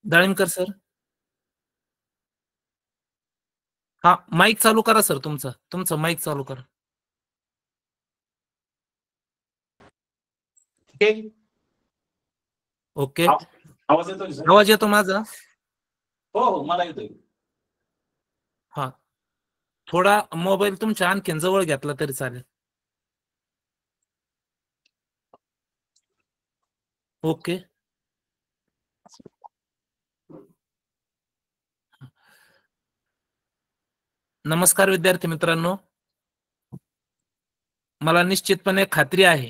डाळिंबकर sir. हा mic चालू करा सर. तुमचं माईक चालू करा. ओके. आवाज येतोय सर? आवाज येतो माझा? हो मला येतोय. हा, थोडा मोबाईल तुमच्या आणखीन जवळ घेतला तरी चालेल. ओके. नमस्कार विद्यार्थी मित्रांनो. मला निश्चितपणे खात्री आहे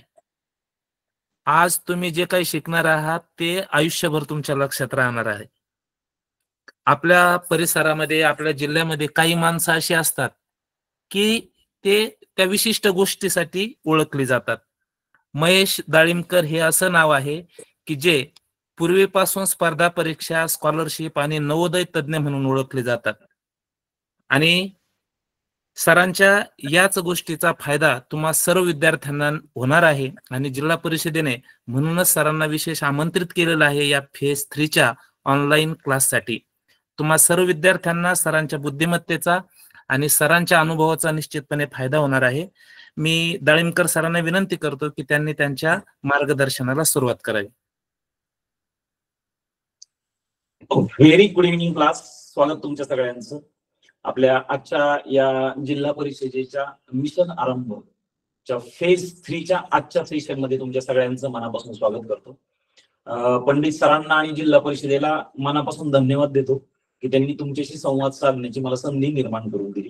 आज तुम्ही जे काही शिकणार आहात ते आयुष्यभर तुमच्या लक्षात राहणार आहे. आपल्या परिसरामध्ये, आपल्या जिल्ह्यामध्ये काही माणसं अशी असतात की ते त्या विशिष्ट गोष्टीसाठी ओळखली जातात. महेश डाळिंबकर हे असं नाव आहे की जे पूर्वीपासून स्पर्धा परीक्षा, स्कॉलरशिप आणि नवोदय तज्ञ म्हणून ओळखले जातात. आणि सरांच्या याच गोष्टीचा फायदा तुम्हा सर्व विद्यार्थ्यांना होणार आहे. आणि जिल्हा परिषदेने म्हणूनच सरांना विशेष आमंत्रित केलेलं आहे या फेज 3च्या ऑनलाईन क्लाससाठी. तुम्हा सर्व विद्यार्थ्यांना सरांच्या बुद्धिमत्तेचा आणि सरांच्या अनुभवाचा निश्चितपणे फायदा होणार आहे. मी डाळिंबकर सरांना विनंती करतो की त्यांनी त्यांच्या मार्गदर्शनाला सुरुवात करावी. Very good evening class. स्वागत तुमच्या सगळ्यांचं आपल्या आजच्या या जिल्हा परिषदेच्या मिशन आरंभच्या फेज 3च्या आजच्या सेशन मध्ये तुमच्या सगळ्यांचं मनापासून स्वागत करतो. पंडित सरांना आणि जिल्हा परिषदेला मनापासून धन्यवाद देतो की त्यांनी तुमच्याशी संवाद साधण्याची मला संधी निर्माण करून दिली.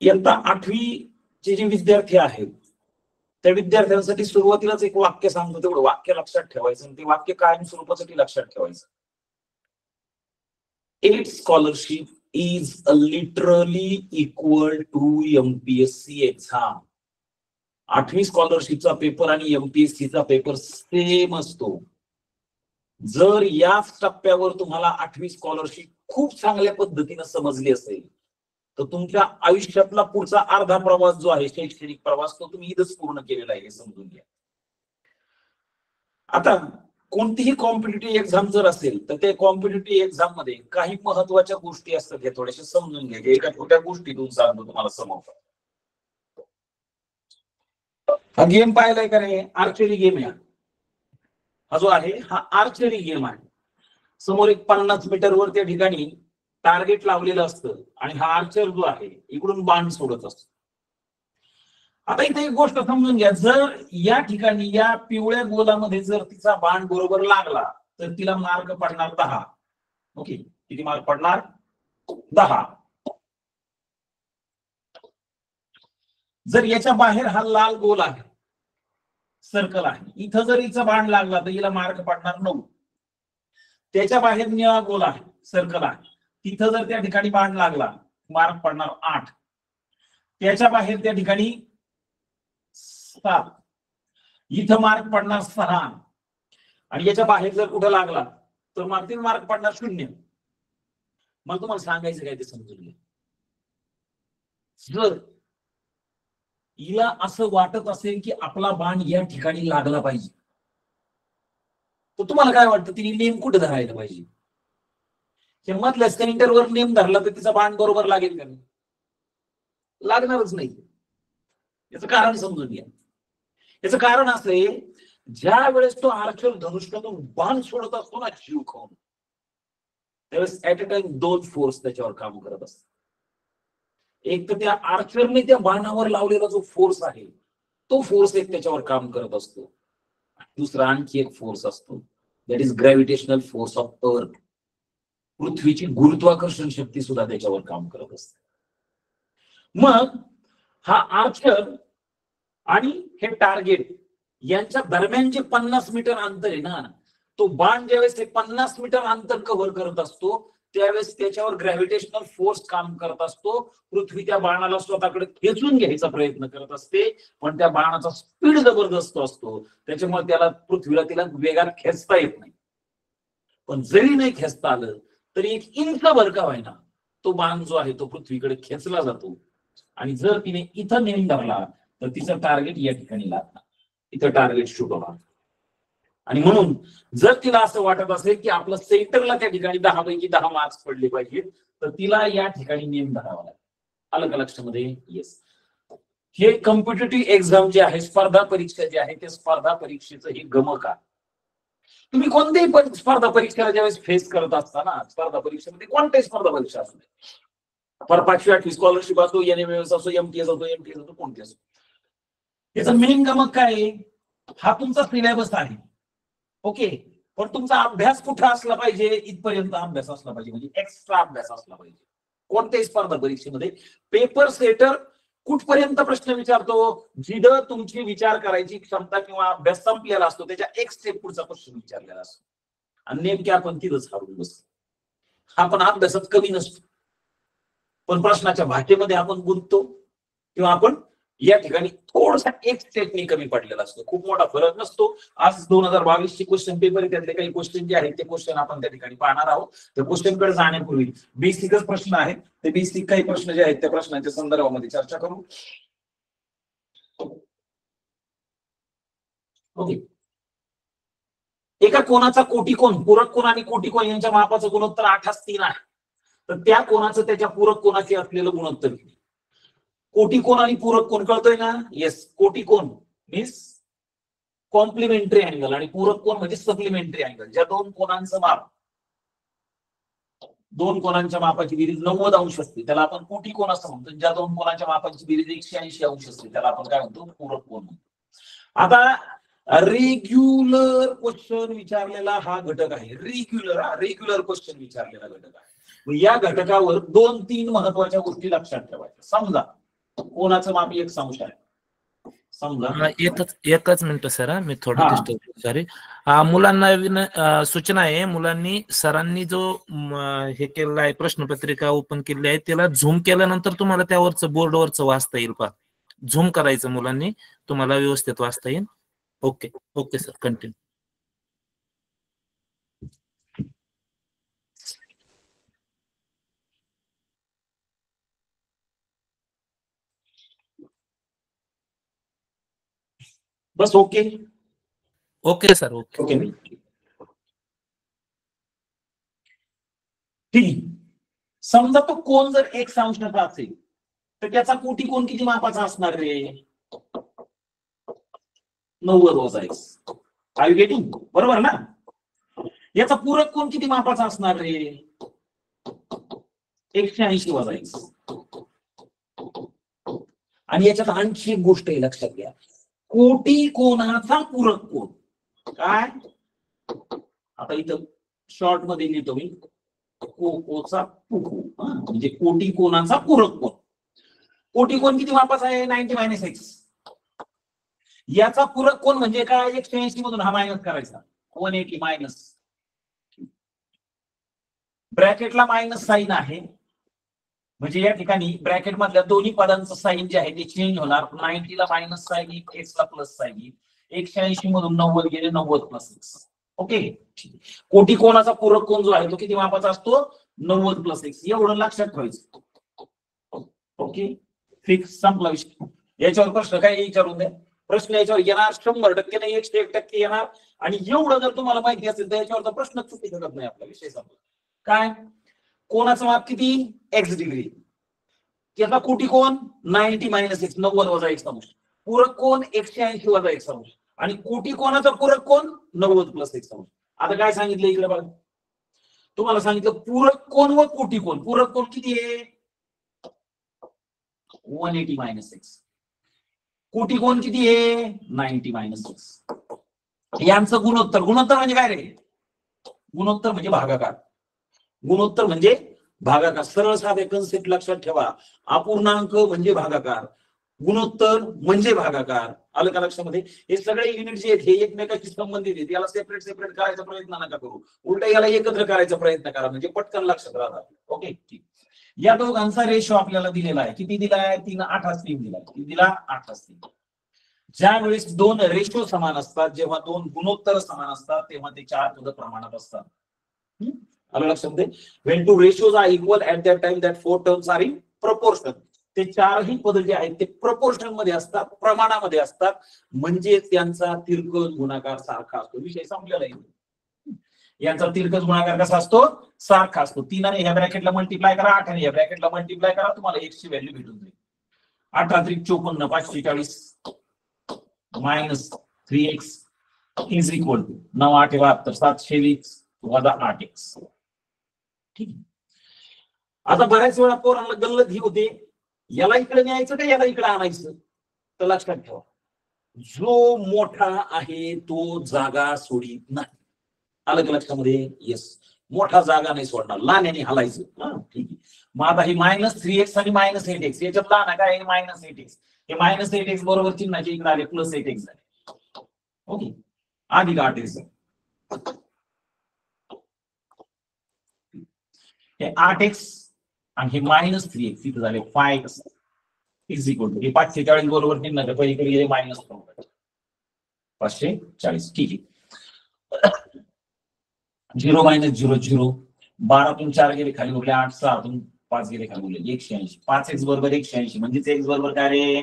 इयत्ता 8वीचे जे विद्यार्थी आहेत त्या विद्यार्थ्यांसाठी सुरुवातीलाच एक वाक्य सांगतो, तेवढं वाक्य लक्षात ठेवायचं आणि ते वाक्य कायम स्वरूपासाठी लक्षात ठेवायचं. Eight scholarship is literally equal to MPSC exam. 8वी स्कॉलरशिपचा पेपर आणि एमपीएससीचा पेपर सेम असतो. जर याच टप्प्यावर तुम्हाला 8वी स्कॉलरशिप खूप चांगल्या पद्धतीने समजली असेल तर तुमच्या आयुष्यातला पुढचा अर्धा प्रवास जो आहे, शैक्षणिक प्रवास, तो तुम्ही इथंच पूर्ण केलेला आहे हे समजून घ्या. आता कोणतीही कॉम्पिटिटिव्ह एक्झाम जर असेल तर त्या कॉम्पिटिटिव्ह एक्झाम मध्ये काही महत्वाच्या गोष्टी असतात, हे थोडेसे समजून घ्या. एका छोट्या गोष्टीतून सांगतो तुम्हाला समोर. हा गेम पाहिलाय का रे? आर्चरी गेम आहे हा जो आहे, हा आर्चरी गेम आहे. समोर एक 50 मीटरवर त्या ठिकाणी टार्गेट लावलेलं असतं आणि हा आर्चर जो आहे इकडून बाण सोडत असतो. आता इथे एक गोष्ट समजून घ्या, जर या ठिकाणी या पिवळ्या गोलामध्ये जर तिचा बाण बरोबर लागला तर तिला मार्क पडणार 10. ओके, किती मार्क पडणार? 10. जर याच्या बाहेर हा लाल गोल आहे, सर्कल आहे, इथं जर हिचा बाण लागला तर हिला मार्क पडणार 9. त्याच्या बाहेर निळा गोल आहे, सर्कल आहे, तिथं जर त्या ठिकाणी बाण लागला मार्क पडणार 8. त्याच्या बाहेर त्या ठिकाणी 7, इथं मार्क पडणार 6 आणि याच्या बाहेर जर कुठं लागला तर मार्क पडणार 0. मग तुम्हाला सांगायचं काय ते समजून घ्या. जर हिला असं वाटत असेल की आपला बाण या ठिकाणी लागला पाहिजे तर तुम्हाला काय वाटतं, तिने नेम कुठे धरायला पाहिजे? मधल्या सेंटरवर नेम धरला तर तिचा बाण बरोबर लागेल का? लागणारच नाही. याचं कारण समजून घ्या. याचं कारण असं आहे, ज्या वेळेस तो आर्चर धनुष्यातून बाण सोडत असतो ना जीव खाऊन, त्यावेळेस ऍट अ टाइम 2 फोर्स त्याच्यावर काम करत असतात. एक तर त्या आर्चरने त्या बाणावर लावलेला जो फोर्स आहे तो फोर्स एक त्याच्यावर काम करत असतो. दुसरा आणखी एक फोर्स असतो, that is gravitational force of earth. पृथ्वीची गुरुत्वाकर्षण शक्ती सुद्धा त्याच्यावर काम करत असते. मग हा आर्चर आणि हे टार्गेट यांच्या दरम्यान जे 50 मीटर अंतर आहे ना, तो बाण ज्यावेळेस ते 50 मीटर अंतर कव्हर करत असतो त्यावेळेस त्याच्यावर ग्रॅव्हिटेशनल फोर्स काम करत असतो. पृथ्वी त्या बाणाला स्वतःकडे खेचून घ्यायचा प्रयत्न करत असते, पण त्या बाणाचा स्पीड जबरदस्त असतो, त्याच्यामुळे त्याला पृथ्वीला तिला वेगात खेचता येत नाही. पण जरी नाही खेचता आलं तरी 1 इंच भर का व्हायना तो बाण जो आहे तो पृथ्वीकडे खेचला जातो. आणि जर तिने इथं नेम धरला तर तिचं टार्गेट या ठिकाणी लागणार, इथं टार्गेट शूट होणार. आणि म्हणून जर तिला असं वाटत असेल की आपलं सेंटरला त्या ठिकाणी 10 पैकी 10 मार्क्स पडले पाहिजे, तर तिला या ठिकाणी नेम धरावा लागेल. आलं का लक्षामध्ये? येस. हे कॉम्पिटिटिव्ह एक्झाम जे आहे, स्पर्धा परीक्षा जे आहे, ते स्पर्धा परीक्षेचं हे गमक आहे. तुम्ही कोणत्याही स्पर्धा परीक्षेला ज्यावेळेस फेस करत असताना, स्पर्धा परीक्षेमध्ये कोणत्याही स्पर्धा परीक्षा असू दे, पर 5वी 8वी स्कॉलरशिप असो, एनएमएस असो, एमटीएस असो, एमटीएस असो, कोणती असो, याचं मेन गमक काय आहे? हा तुमचा सिलेबस आहे. ओके, पण तुमचा अभ्यास कुठे असला पाहिजे? इथपर्यंत अभ्यास असला पाहिजे, म्हणजे एक्स्ट्रा अभ्यास असला पाहिजे. कोणत्याही स्पर्धा परीक्षेमध्ये पेपर सेटर कुठपर्यंत प्रश्न विचारतो? जिथं तुमची विचार करायची क्षमता किंवा अभ्यास संपलेला असतो, त्याच्या एक स्टेप पुढचा क्वेश्चन विचारलेला असतो. आणि नेमके आपण तिथंच हारून बसतो. हा पण अभ्यासात कमी नसतो, पण प्रश्नाच्या भाषेमध्ये आपण गुंततो, किंवा आपण या ठिकाणी थोडासा एक स्टेपनी कमी पडलेला असतो. खूप मोठा फरक नसतो. आज 2022 चे क्वेश्चन पेपर, त्यातले काही क्वेश्चन जे आहेत ते क्वेश्चन आपण त्या ठिकाणी पाहणार आहोत. त्या क्वेश्चन कडे जाण्यापूर्वी बेसिकच प्रश्न आहेत, ते बेसिक काही प्रश्न जे आहेत त्या प्रश्नांच्या संदर्भामध्ये चर्चा करू. ओके, एका कोणाचा कोटिकोन, पूरक कोन आणि कोटिकोन यांच्या मापाचं गुणोत्तर 8:3 आहे. तर त्या कोणाचं त्याच्या पूरक कोणाचे असलेलं गुणोत्तर किती? कोटिकोन आणि पूरक कोन कळतोय ना? येस. कोटिकोन मीन्स कॉम्प्लिमेंटरी अँगल आणि पूरक कोन म्हणजे सप्लिमेंटरी अँगल. ज्या दोन कोणांचं माप, दोन कोणांच्या मापाची बेरीज 90 अंश असते त्याला आपण कोटिकोन असं म्हणतो. ज्या दोन कोणांच्या मापाची बेरीज 180 अंश असते त्याला आपण काय म्हणतो? पूरक कोन म्हणतो. आता रेग्युलर क्वेश्चन विचारलेला हा घटक आहे. रेग्युलर क्वेश्चन विचारलेला घटक आहे. या घटकावर 2-3 महत्वाच्या गोष्टी लक्षात ठेवायच्या. समजा कोणाचं माप 1 अंश आहे. समजा एकच मिनिट सर, मी थोडं डिस्टर्ब. सॉरी, मुलांना सूचना आहे, मुलांनी सरांनी जो हे केलेला आहे, प्रश्नपत्रिका ओपन केली आहे, त्याला झूम केल्यानंतर तुम्हाला त्यावरचं बोर्डवरचं वाचता येईल. पहा, झूम करायचं मुलांनी, तुम्हाला व्यवस्थित वाचता येईल. Okay okay sir, continue. बस okay. Okay sir, okay okay. ठीक. समजा तो कोण जर 1 अंशाचा असेल तर त्याचा कोटिकोन किती मापाचा असणार रे? 90 वजा x. R you getting? बरोबर ना? याचा पूरक कोन किती मापाचा असणार रे? 180 वजा x. आणि याच्यात आणखी एक गोष्ट लक्षात घ्या, कोटिकोनाचा पूरक कोन काय? आता इथं शॉर्ट मध्ये लिहितो मी, कोकोचा पुकू, म्हणजे कोटिकोनाचा पूरक कोन. कोटिकोन किती मापाचा आहे? 90 - x. याचा पूरक कोन म्हणजे काय? 180 मधून हा मायनस करायचा, 180 मायनस, ब्रॅकेटला मायनस साइन आहे, म्हणजे या ठिकाणी ब्रॅकेट मधल्या दोन्ही पदांचं साइन जे आहे ते चेंज होणार. 90 ला मायनस साइन येईल, x ला प्लस साइन येईल. 180 मधून 90 गेले, 90 प्लस x. ओके. कोटिकोनाचा पूरक कोन जो आहे तो किती मापाचा असतो? 90 प्लस x. एवढं लक्षात ठेवायचं. ओके, फिक्स, संपला विषय. याच्यावर प्रश्न काय विचारून द्या. प्रश्न याच्यावर येणार 100% नाही, 101% येणार. आणि एवढं जर तुम्हाला माहिती असेल तर याच्यावरचा प्रश्न चुकी शकत नाही. आपला विषय संपला. काय? कोणाचं माप किती? x degree. त्याचा कोटिकोन 90 - x, 90 वजा x अंश. पूरक कोन 180 वजा x अंश. आणि कोटिकोनाचा पूरक कोन 90 प्लस x अंश. आता काय सांगितलं इकडे बघा, तुम्हाला सांगितलं पूरक कोन व कोटिकोन. पूरक कोन किती आहे? 180 - x. कोटिकोन किती आहे? 90 - x. यांचं गुणोत्तर. गुणोत्तर म्हणजे काय रे? गुणोत्तर म्हणजे भागाकार. गुणोत्तर म्हणजे भागाकार. सरळ साधे कन्सेप्ट लक्षात ठेवा. अपूर्णांक म्हणजे भागाकार, गुणोत्तर म्हणजे भागाकार. आलं का लक्षामध्ये? हे सगळे युनिट जे आहेत हे एकमेकांशी संबंधित आहेत. याला सेपरेट सेपरेट करायचा प्रयत्न नका करू, उलट याला एकत्र करायचा प्रयत्न करा, म्हणजे पटकन लक्षात राहतात. ओके, ठीक. या दोघांचा रेशो आपल्याला दिलेला आहे. किती दिलाय? 3 8 दिला. किती दिला? 8. ज्या वेळेस दोन रेशो समान असतात, जेव्हा दोन गुणोत्तर समान असतात, तेव्हा ते 4 पद प्रमाणात असतात. आलं लक्षामध्ये? When two ratios are equal at that time that 4 terms are in proportion. ते चारही पद जे आहेत ते प्रपोर्शन मध्ये असतात, प्रमाणामध्ये असतात, म्हणजे त्यांचा तिरकस गुणाकार सारखा असतो. विषय संपलेला आहे. यांचा तिरकस गुणाकार कसा असतो? सारखा असतो. 3 आणि ह्या ब्रॅकेटला मल्टिप्लाय करा, 8 आणि ह्या ब्रॅकेटला मल्टिप्लाय करा, तुम्हाला x ची व्हॅल्यू भेटून जाईल. 18 त्रिक 54, 540 minus 3x is equal to 9 8 72 720 वजा 8x. ठीक आहे. आता बऱ्याच वेळा पोरांना गल्लत ही होते, याला इकडे न्यायचं का याला इकडे आणायचं? तर लक्षात ठेवा, जो मोठा आहे तो जागा सोडित नाही. आलं का लक्षामध्ये? येस, मोठा जागा नाही सोडणार, लहान्याने हलायचं. ठीक आहे. मग आता ही -3x आणि -8x याच्यात लहान काय आहे? -8x. हे -8x बरोबर चिन्हाचे इकडे आले, +8x झाले. ओके, अधिक 8x. हे 8x आणि हे -3x इथे झाले 5x इज इक्वल टू हे 540 बरोबर चिन्हाचे पलीकडे गेले -540. ठीक आहे. 0 - 0 0, 12 4 गेले खाली उरले 8, 6 5 गेले खाली उरले 180. 5x बरोबर 180 म्हणजे x बरोबर काय रे?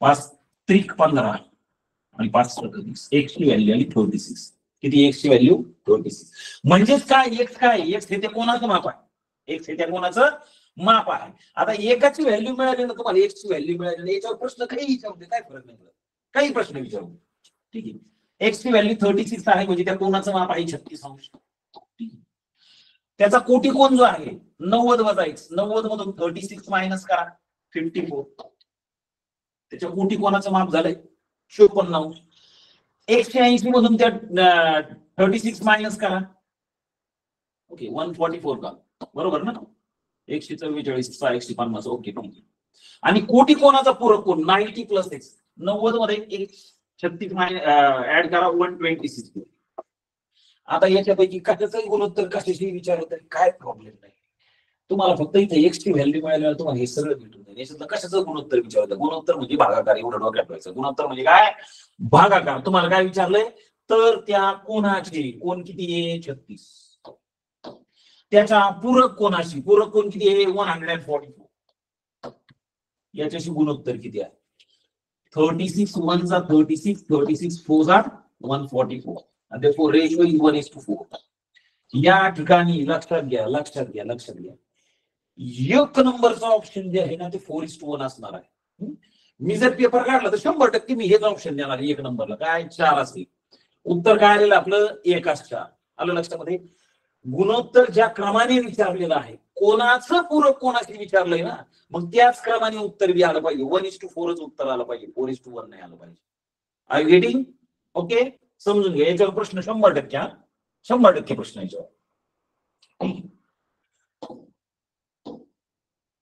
5 त्रिक 15 आणि 5 36. x ची व्हॅल्यू आली 36. किती x ची व्हॅल्यू? 36. म्हणजेच काय? x काय? x हे ते कोणाचं माप आहे? x हे त्या कोणाचं माप आहे. आता एकाची व्हॅल्यू मिळाली ना तुम्हाला, x ची व्हॅल्यू मिळाली, याच्यावर प्रश्न काही विचारू दे, काय फरक नाही, काही प्रश्न विचारू. ठीक आहे. x ची व्हॅल्यू 36 आहे म्हणजे त्या कोणाचं माप आहे? 36 अंश. त्याचा कोटी कोण जो आहे 90 वजा x, 90 मधून 36 मायनस करा 54. त्याच्या कोटी कोणाचं माप झालंय? 54 अंश. 180 मधून त्या 36 मायनस करा. ओके, 144 का? बरोबर ना? 144 6 150. ओके, ठीक आहे. आणि कोटी कोणाचा पूरक कोण? 90 + x. 90 मध्ये 36 ऍड करा 126. आता याच्यापैकी कशाचाही गुणोत्तर कशाशी विचारलं तरी काय प्रॉब्लेम नाही. तुम्हाला फक्त इथे x ची व्हॅल्यू मिळाल्यावर तुम्हाला हे सगळं भेटून जाईल. याच्यातलं कशाचं गुणोत्तर विचारलं? गुणोत्तर म्हणजे भागाकार, एवढं डोक्यात ठेवायचं. गुणोत्तर म्हणजे काय? भागाकार. तुम्हाला काय विचारलंय? तर त्या कोणाचे कोण किती आहे? 36. त्याच्या पूरक कोणाशी, पूरक कोण किती आहे? 144. याच्याशी गुणोत्तर किती आहे? 36 1 जा 36, 36 4 जा 144. and therefore ratio is 1:4. या ठिकाणी लक्षात घ्या, लक्षात घ्या, लक्षात घ्या, एक नंबरचा ऑप्शन जे आहे ना ते 4:1 असणार आहे. मी जर पेपर काढला तर 100% मी हेच ऑप्शन देणार आहे. एक नंबरला काय 4 असेल. उत्तर काय आलेलं आपलं? 1:4. आलं लक्षामध्ये? गुणोत्तर ज्या क्रमाने विचारलेलं आहे, कोणाचं पूरक कोणाशी विचारलंय ना, मग त्याच क्रमाने उत्तर बी आलं पाहिजे. 1:4च उत्तर आलं पाहिजे, 4:1 नाही आलं पाहिजे. I you getting? ओके, समजून घ्या. याच्यावर प्रश्न 100%, 100% प्रश्न याच्यावर.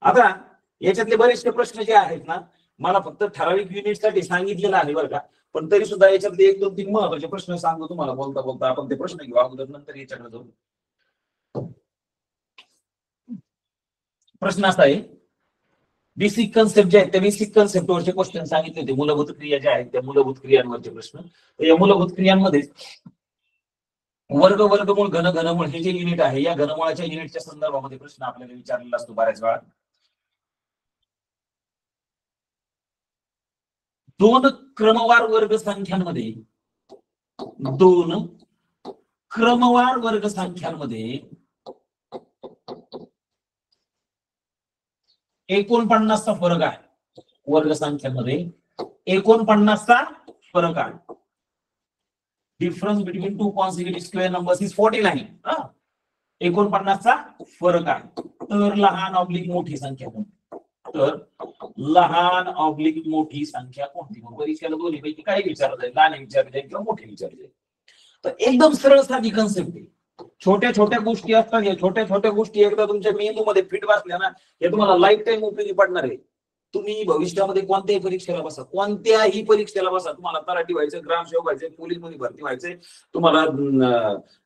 आता याच्यातले बरेचसे प्रश्न जे आहेत ना, मला फक्त ठराविक युनिटसाठी सांगितलेलं आहे बरं का, पण तरी सुद्धा याच्यातले 1-2-3 महत्वाचे प्रश्न सांगतो तुम्हाला बोलता बोलता. आपण ते प्रश्न घेऊ अगोदर, नंतर याच्याकडे जाऊ. प्रश्न असा आहे, बेसिक कन्सेप्ट जे आहेत त्या बेसिक कन्सेप्टवरचे क्वेश्चन सांगितले होते. मूलभूत क्रिया ज्या आहेत त्या मूलभूत क्रियांवरचे प्रश्न. या मूलभूत क्रियांमध्ये वर्ग, वर्गमूळ, घन, घनमूळ हे जे युनिट आहे, या घनमुळाच्या युनिटच्या संदर्भामध्ये प्रश्न आपल्याला विचारलेला असतो बऱ्याच वेळा. 2 क्रमवार वर्ग संख्यांमध्ये, 2 क्रमवार वर्ग संख्यांमध्ये 49चा फरक आहे. वर्ग संख्यांमध्ये 49चा फरक आहे. Difference between 2 consecutive square numbers is 49. 49चा फरक आहे. तर लहान ऑब्लिक मोठी संख्या कोणती? तर लहान ऑब्लिक मोठी संख्या कोणती? परीक्षेला दोन्ही पैकी काय विचारलं जाईल? लहान विचारलं जाईल किंवा मोठी विचारलं जाईल? तर एकदम सरळ साधी कन्सेप्ट आहे. छोट्या छोट्या गोष्टी असतात, या छोट्या छोट्या गोष्टी एकदा तुमच्या मेंदूमध्ये फिट बसल्या ना, हे तुम्हाला लाईफ टाईम उपयोगी पडणार आहे. तुम्ही भविष्यामध्ये कोणत्याही परीक्षेला बसा, कोणत्याही परीक्षेला बसा, तुम्हाला तलाठी व्हायचं, ग्रामसेवक व्हायचं, पोलीस मध्ये भरती व्हायचंय, तुम्हाला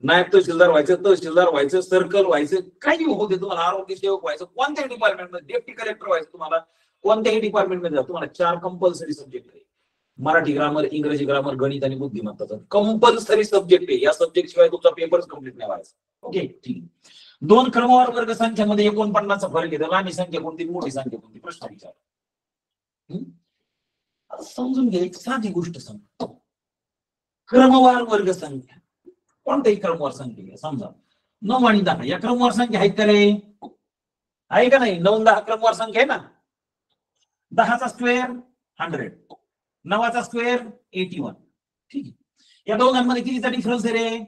नायब तहसीलदार व्हायचं, तहसीलदार व्हायचं, सर्कल व्हायचं, काही होते, तुम्हाला आरोग्य सेवक व्हायचं, कोणत्याही डिपार्टमेंटमध्ये, डेप्टी कलेक्टर व्हायचं, तुम्हाला कोणत्याही डिपार्टमेंटमध्ये जा, तुम्हाला 4 कंपल्सरी सब्जेक्ट आहे. मराठी ग्रामर, इंग्रजी ग्रामर, गणित आणि बुद्धिमत्ता कंपल्सरी सब्जेक्ट आहे. या सब्जेक्ट शिवाय तुमचा पेपर कम्प्लीट नाही व्हायचा. ओके ठीक आहे. दोन क्रमवार वर्ग संख्यामध्ये 49चा फरक येतो. लहान संख्या कोणती, मोठी संख्या कोणती, प्रश्न विचार. समजून घ्या, एक साधी गोष्ट सांगतो. क्रमवार वर्ग संख्या, कोणत्याही क्रमवार संख्या घ्या. समजा 9 आणि 10 या क्रमवार संख्या आहेत का रे? आहे का नाही? 9 10 क्रमवार संख्या आहे ना. 10चा स्क्वेअर 100, 9चा स्क्वेअर 81. ठीक आहे. या दोघांमध्ये कितीचा डिफरन्स आहे रे?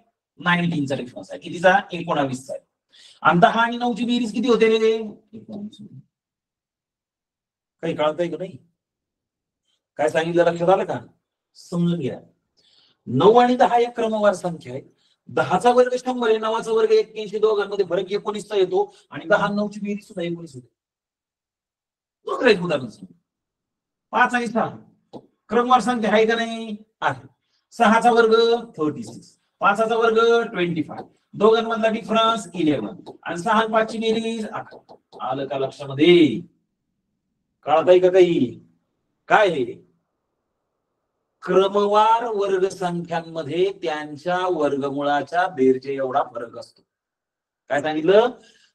19चा डिफरन्स आहे. कितीचा? 19चा आहे. आणि 10 आणि 9ची बेरीज किती होते रे? 19. काही कळतंय का नाही? काय सांगितलं लक्षात आलं का? समजून घ्या. 9 आणि 10 या क्रमवार संख्या आहेत. 10चा वर्ग 100 आहे, 9चा वर्ग 81. दोघांमध्ये फरक 19चा येतो आणि 10 आणि 9ची बेरीज सुद्धा 19 होते. दुसरं एक उदाहरण सांगतो. 5 आणि 6 क्रमवार संख्या आहे का नाही? आहे. 6चा वर्ग 36, 5चा वर्ग 25. दोघांमधला डिफरन्स 11 आणि 6 आणि 5ची बेरीज 18. आलं का लक्षामध्ये? कळत आहे का काही? काय हे? क्रमवार वर्ग संख्यांमध्ये त्यांच्या वर्गमुळाच्या बेरजे एवढा फरक असतो. काय सांगितलं?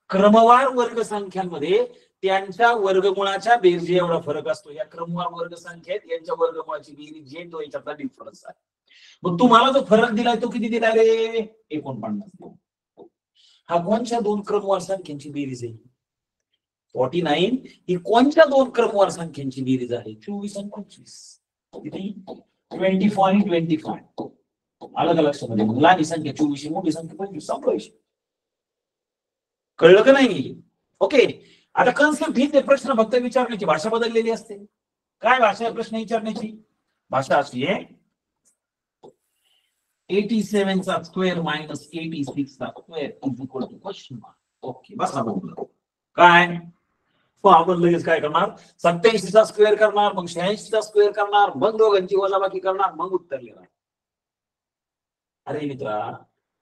क्रमवार वर्ग संख्यांमध्ये त्यांच्या वर्गमुळाच्या बेरजे एवढा फरक असतो. या क्रमवार वर्ग संख्येत यांच्या वर्गमुळाची बेरीज जे तो याच्यातला डिफरन्स आहे. मग तुम्हाला जो फरक दिलाय तो किती दिलाय रे? 49. हा कोणत्या दोन क्रमवार संख्यांची बेरीज आहे? 49 ही कोणत्या दोन क्रमवार संख्यांची बेरीज आहे? 24 आणि 25. किती? 24 आणि 25. आलं का लक्षामध्ये? लहान संख्या 24, मोठी संख्या 25. संपलं. कळलं का नाही? ओके. आता कन्सेप्ट हीच आहे. प्रश्न फक्त विचारण्याची भाषा बदललेली असते. काय भाषा आहे प्रश्न विचारण्याची? भाषा अशी आहे 87चा स्क्वेअर मायनस 86चा square is equal to question mark. Okay बसा बघू. काय आपण लगेच काय करणार? 87चा स्क्वेअर करणार, मग 86चा स्क्वेअर करणार, मग दोघांची वजाबाकी करणार, मग उत्तर लिहिणार. अरे मित्रा,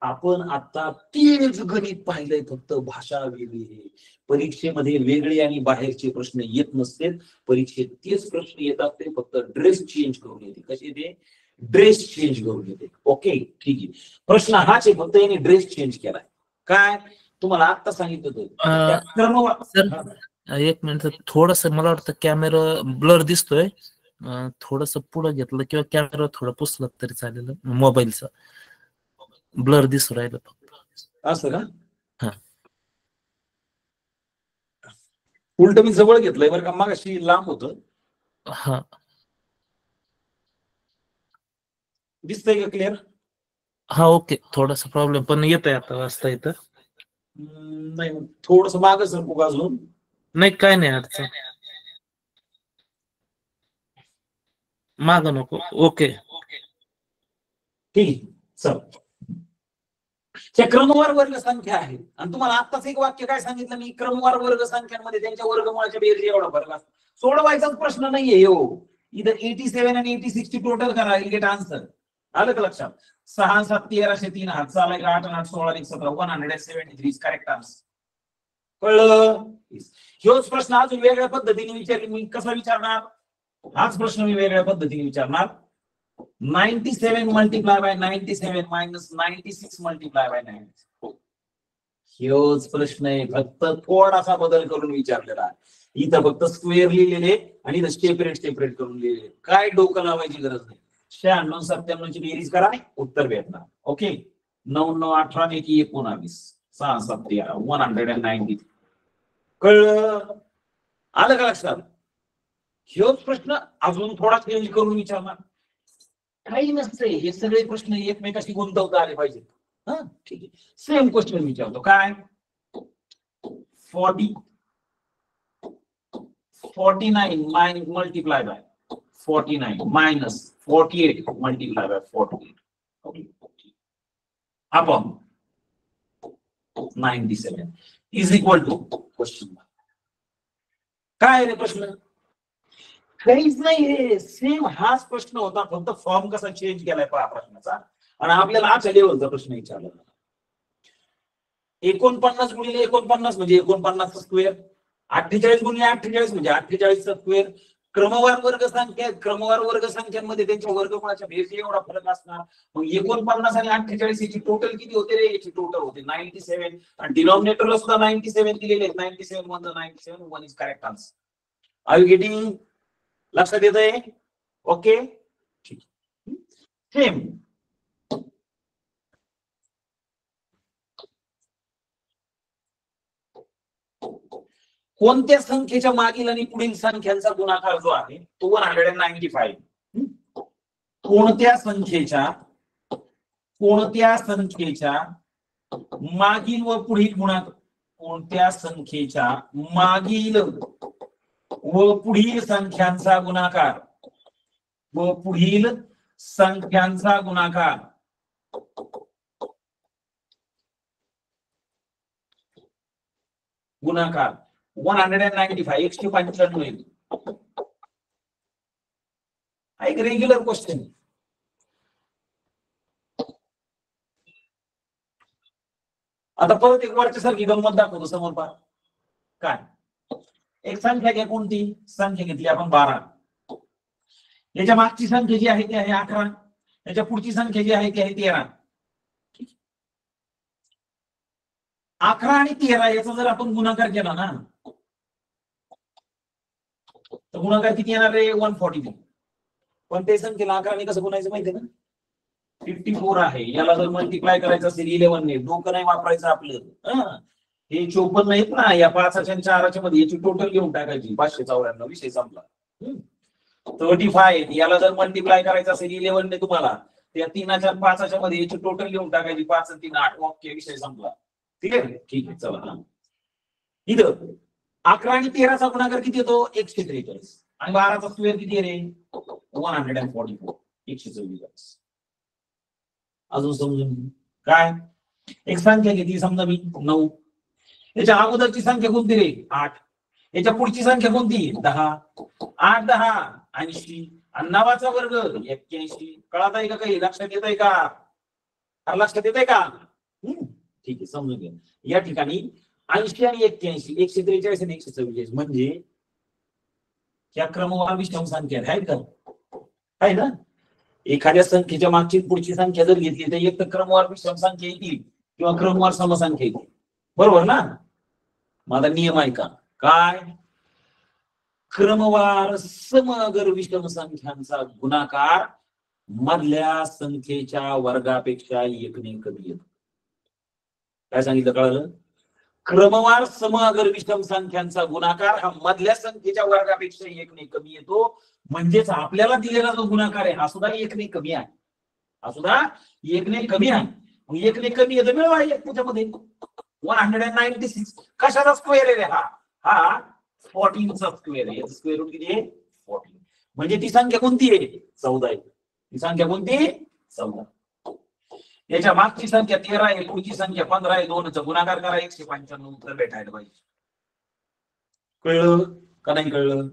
आपण आता तेच गणित पाहिलंय, फक्त भाषा वेगळी आहे. परीक्षेमध्ये वेगळे आणि बाहेरचे प्रश्न येत नसते. परीक्षेत तेच प्रश्न येतात, ते फक्त ड्रेस चेंज करून येते. कसे ते? ड्रेस चेंज करून येते. ओके ठीक आहे. प्रश्न हाच आहे, फक्त याने ड्रेस चेंज केलाय. काय तुम्हाला आता सांगितलं होतं? एक मिनिट, थोडस मला वाटतं कॅमेरा ब्लर दिसतोय. थोडस पुढे घेतलं किंवा कॅमेरा थोडं पुसलं तरी चालेल. मोबाईलचा ब्लर दिसू राहिलं फक्त. असं का? हा, उलट मी जवळ घेतलंय बरं का, मगाशी लांब होतं. हा दिसतंय का क्लिअर? हा ओके. थोडासा प्रॉब्लेम पण येतोय आता वाचता येतं. नाही थोडस मागं सरकू का अजून? नाही काय नाही अडचण, माग नको. ओके ठीक. चल, त्या क्रमवार वर्ग संख्या आहे आणि तुम्हाला आत्ताच एक वाक्य काय सांगितलं मी? क्रमवार वर्ग संख्यांमध्ये त्यांच्या वर्गमुळाच्या बेरजे एवढा फरक असतो. सोडवायचाच प्रश्न नाहीये हो. इथं 87 आणि 86 ची टोटल करा, गेट आन्सर. आलं का लक्षात? 6 7 1303 हात चालाय का? 8 8 16 17 173 इज करेक्ट आन्सर. कळलं? ह्योच प्रश्न अजून वेगळ्या पद्धतीने विचारले मी. कसा विचारणार? हाच प्रश्न मी वेगळ्या पद्धतीने विचारणार. 97 multiply by 97 minus 96 multiply by 96. ह्योच प्रश्न आहे, फक्त थोडासा बदल करून विचारलेला. इथं फक्त स्क्वेअर लिहिलेले आणि इथं सेपरेट करून लिहिलेले. काय डोकं लावायची गरज नाही. 96 97 ची बेरीज करा, उत्तर भेटणार. ओके. 9 9 18 1 19 6 7 13 190. कळलं? आलं का लक्षात? ह्योच प्रश्न अजून थोडा चेंज करून विचारणार. काही नसते, हे सगळे प्रश्न एकमेकाशी गुंतवता आले पाहिजे. हा ठीक आहे. सेम क्वेश्चन विचारतो. काय? 49 multiply by 49 minus 48 multiply by 48 upon 97 is equal to question mark. काय रे प्रश्न? काहीच नाही, सेम हाच प्रश्न होता, फक्त फॉर्म कसा चेंज केलाय पहा प्रश्नाचा. आणि आपल्याला आजच्या लेवलचा प्रश्न विचारला. 49 गुणिले 49 म्हणजे 49 चा स्क्वेअर. 48 गुणिले 48 म्हणजे 48 चा स्क्वेअर. क्रमवार वर्ग संख्यांमध्ये त्यांच्या वर्गमुळाच्या बेरजे एवढा फरक असणार. मग 49 आणि 48 याची टोटल किती होते रे? याची टोटल होते 97 आणि डिनॉमिनेटरला सुद्धा 97 दिलेले आहेत. 97 मधलं 97 one is correct answer. Are you getting? लक्षात येतंय? ओके ठीक. सेम कोणत्या संख्येच्या मागील आणि पुढील संख्यांचा गुणाकार जो आहे तो 195. कोणत्या संख्येच्या मागील व पुढील गुणाकार, कोणत्या संख्येच्या मागील व पुढील संख्यांचा गुणाकार गुणाकार 195 195 येईल. एक रेग्युलर क्वेश्चन. आता परत एक वरच्या सारखी गंमत दाखवतो समोर पहा. काय? एक संख्या घ्या, कोणती संख्या घेतली आपण 12. याच्या मागची संख्या जी आहे ती आहे 11. याच्या पुढची संख्या जी आहे ती आहे 13. 11 आणि 13 याचा जर आपण गुणाकार केला ना तर गुणाकार किती येणार रे? 143. पण ते संख्येला 11 ने कसं गुणायचं माहितीये ना? 54 आहे. याला जर मल्टिप्लाय करायचं असेल 11 ने, डोकं नाही वापरायचं आपलं. हे 54 आहेत ना, या 5च्या आणि 4च्या मध्ये याची टोटल घेऊन टाकायची 594. विषय संपला. 35 याला जर मल्टिप्लाय करायचं असेल 11 ने तुम्हाला, त्या 3च्या 5च्या मध्ये याची टोटल घेऊन टाकायची 5 आणि 3 8. ओके विषय संपला. ठीक आहे ठीक आहे. चला इथं 11 आणि 13चा गुणाकार किती येतो? 143 आणि 12चा स्क्वेअर किती आहे रे? 144 144. अजून समजून काय? एक संख्या घेतली समजा मी 9. याच्या अगोदरची संख्या कोणती रे? 8. याच्या पुढची संख्या कोणती? 10. 8 10 80 आणि 9चा वर्ग 81. कळत आहे का? काही लक्षात येत आहे का? लक्षात येत आहे का? ठीक आहे समजून घ्या. या ठिकाणी 80 आणि 81 143 आणि 144 म्हणजे या क्रमवार विषम संख्या आहेत का? आहे ना? एखाद्या संख्येच्या मागची पुढची संख्या जर घेतली तर एक तर क्रमवार विषम संख्या येतील किंवा क्रमवार समसंख्या येतील. बरोबर ना? माझा नियम आहे का? काय? क्रमवार समअगर विषम संख्यांचा गुणाकार मधल्या संख्येच्या वर्गापेक्षा 1 ने कमी येतो. काय सांगितलं? कळलं? क्रमवार समअगर विषम संख्यांचा गुणाकार हा मधल्या संख्येच्या वर्गापेक्षा 1 ने कमी येतो. म्हणजेच आपल्याला दिलेला जो गुणाकार आहे हा सुद्धा 1 ने कमी आहे. हा सुद्धा 1 ने कमी आहे. 1 ने कमी येतो मिळवा त्याच्यामध्ये 196. कशाचा स्क्वेअर आहे रे? हा 14 चा स्क्वेअर आहे. याचा स्क्वेअर रूट किती आहे? 14. म्हणजे ती संख्या कोणती आहे? 14 आहे. ती संख्या कोणती? 14. याच्या मागची संख्या 13 आहे, पुढची संख्या 15 आहे. 2चा गुणाकार करा 195 उत्तर भेटायला पाहिजे. कळलं का नाही कळलं?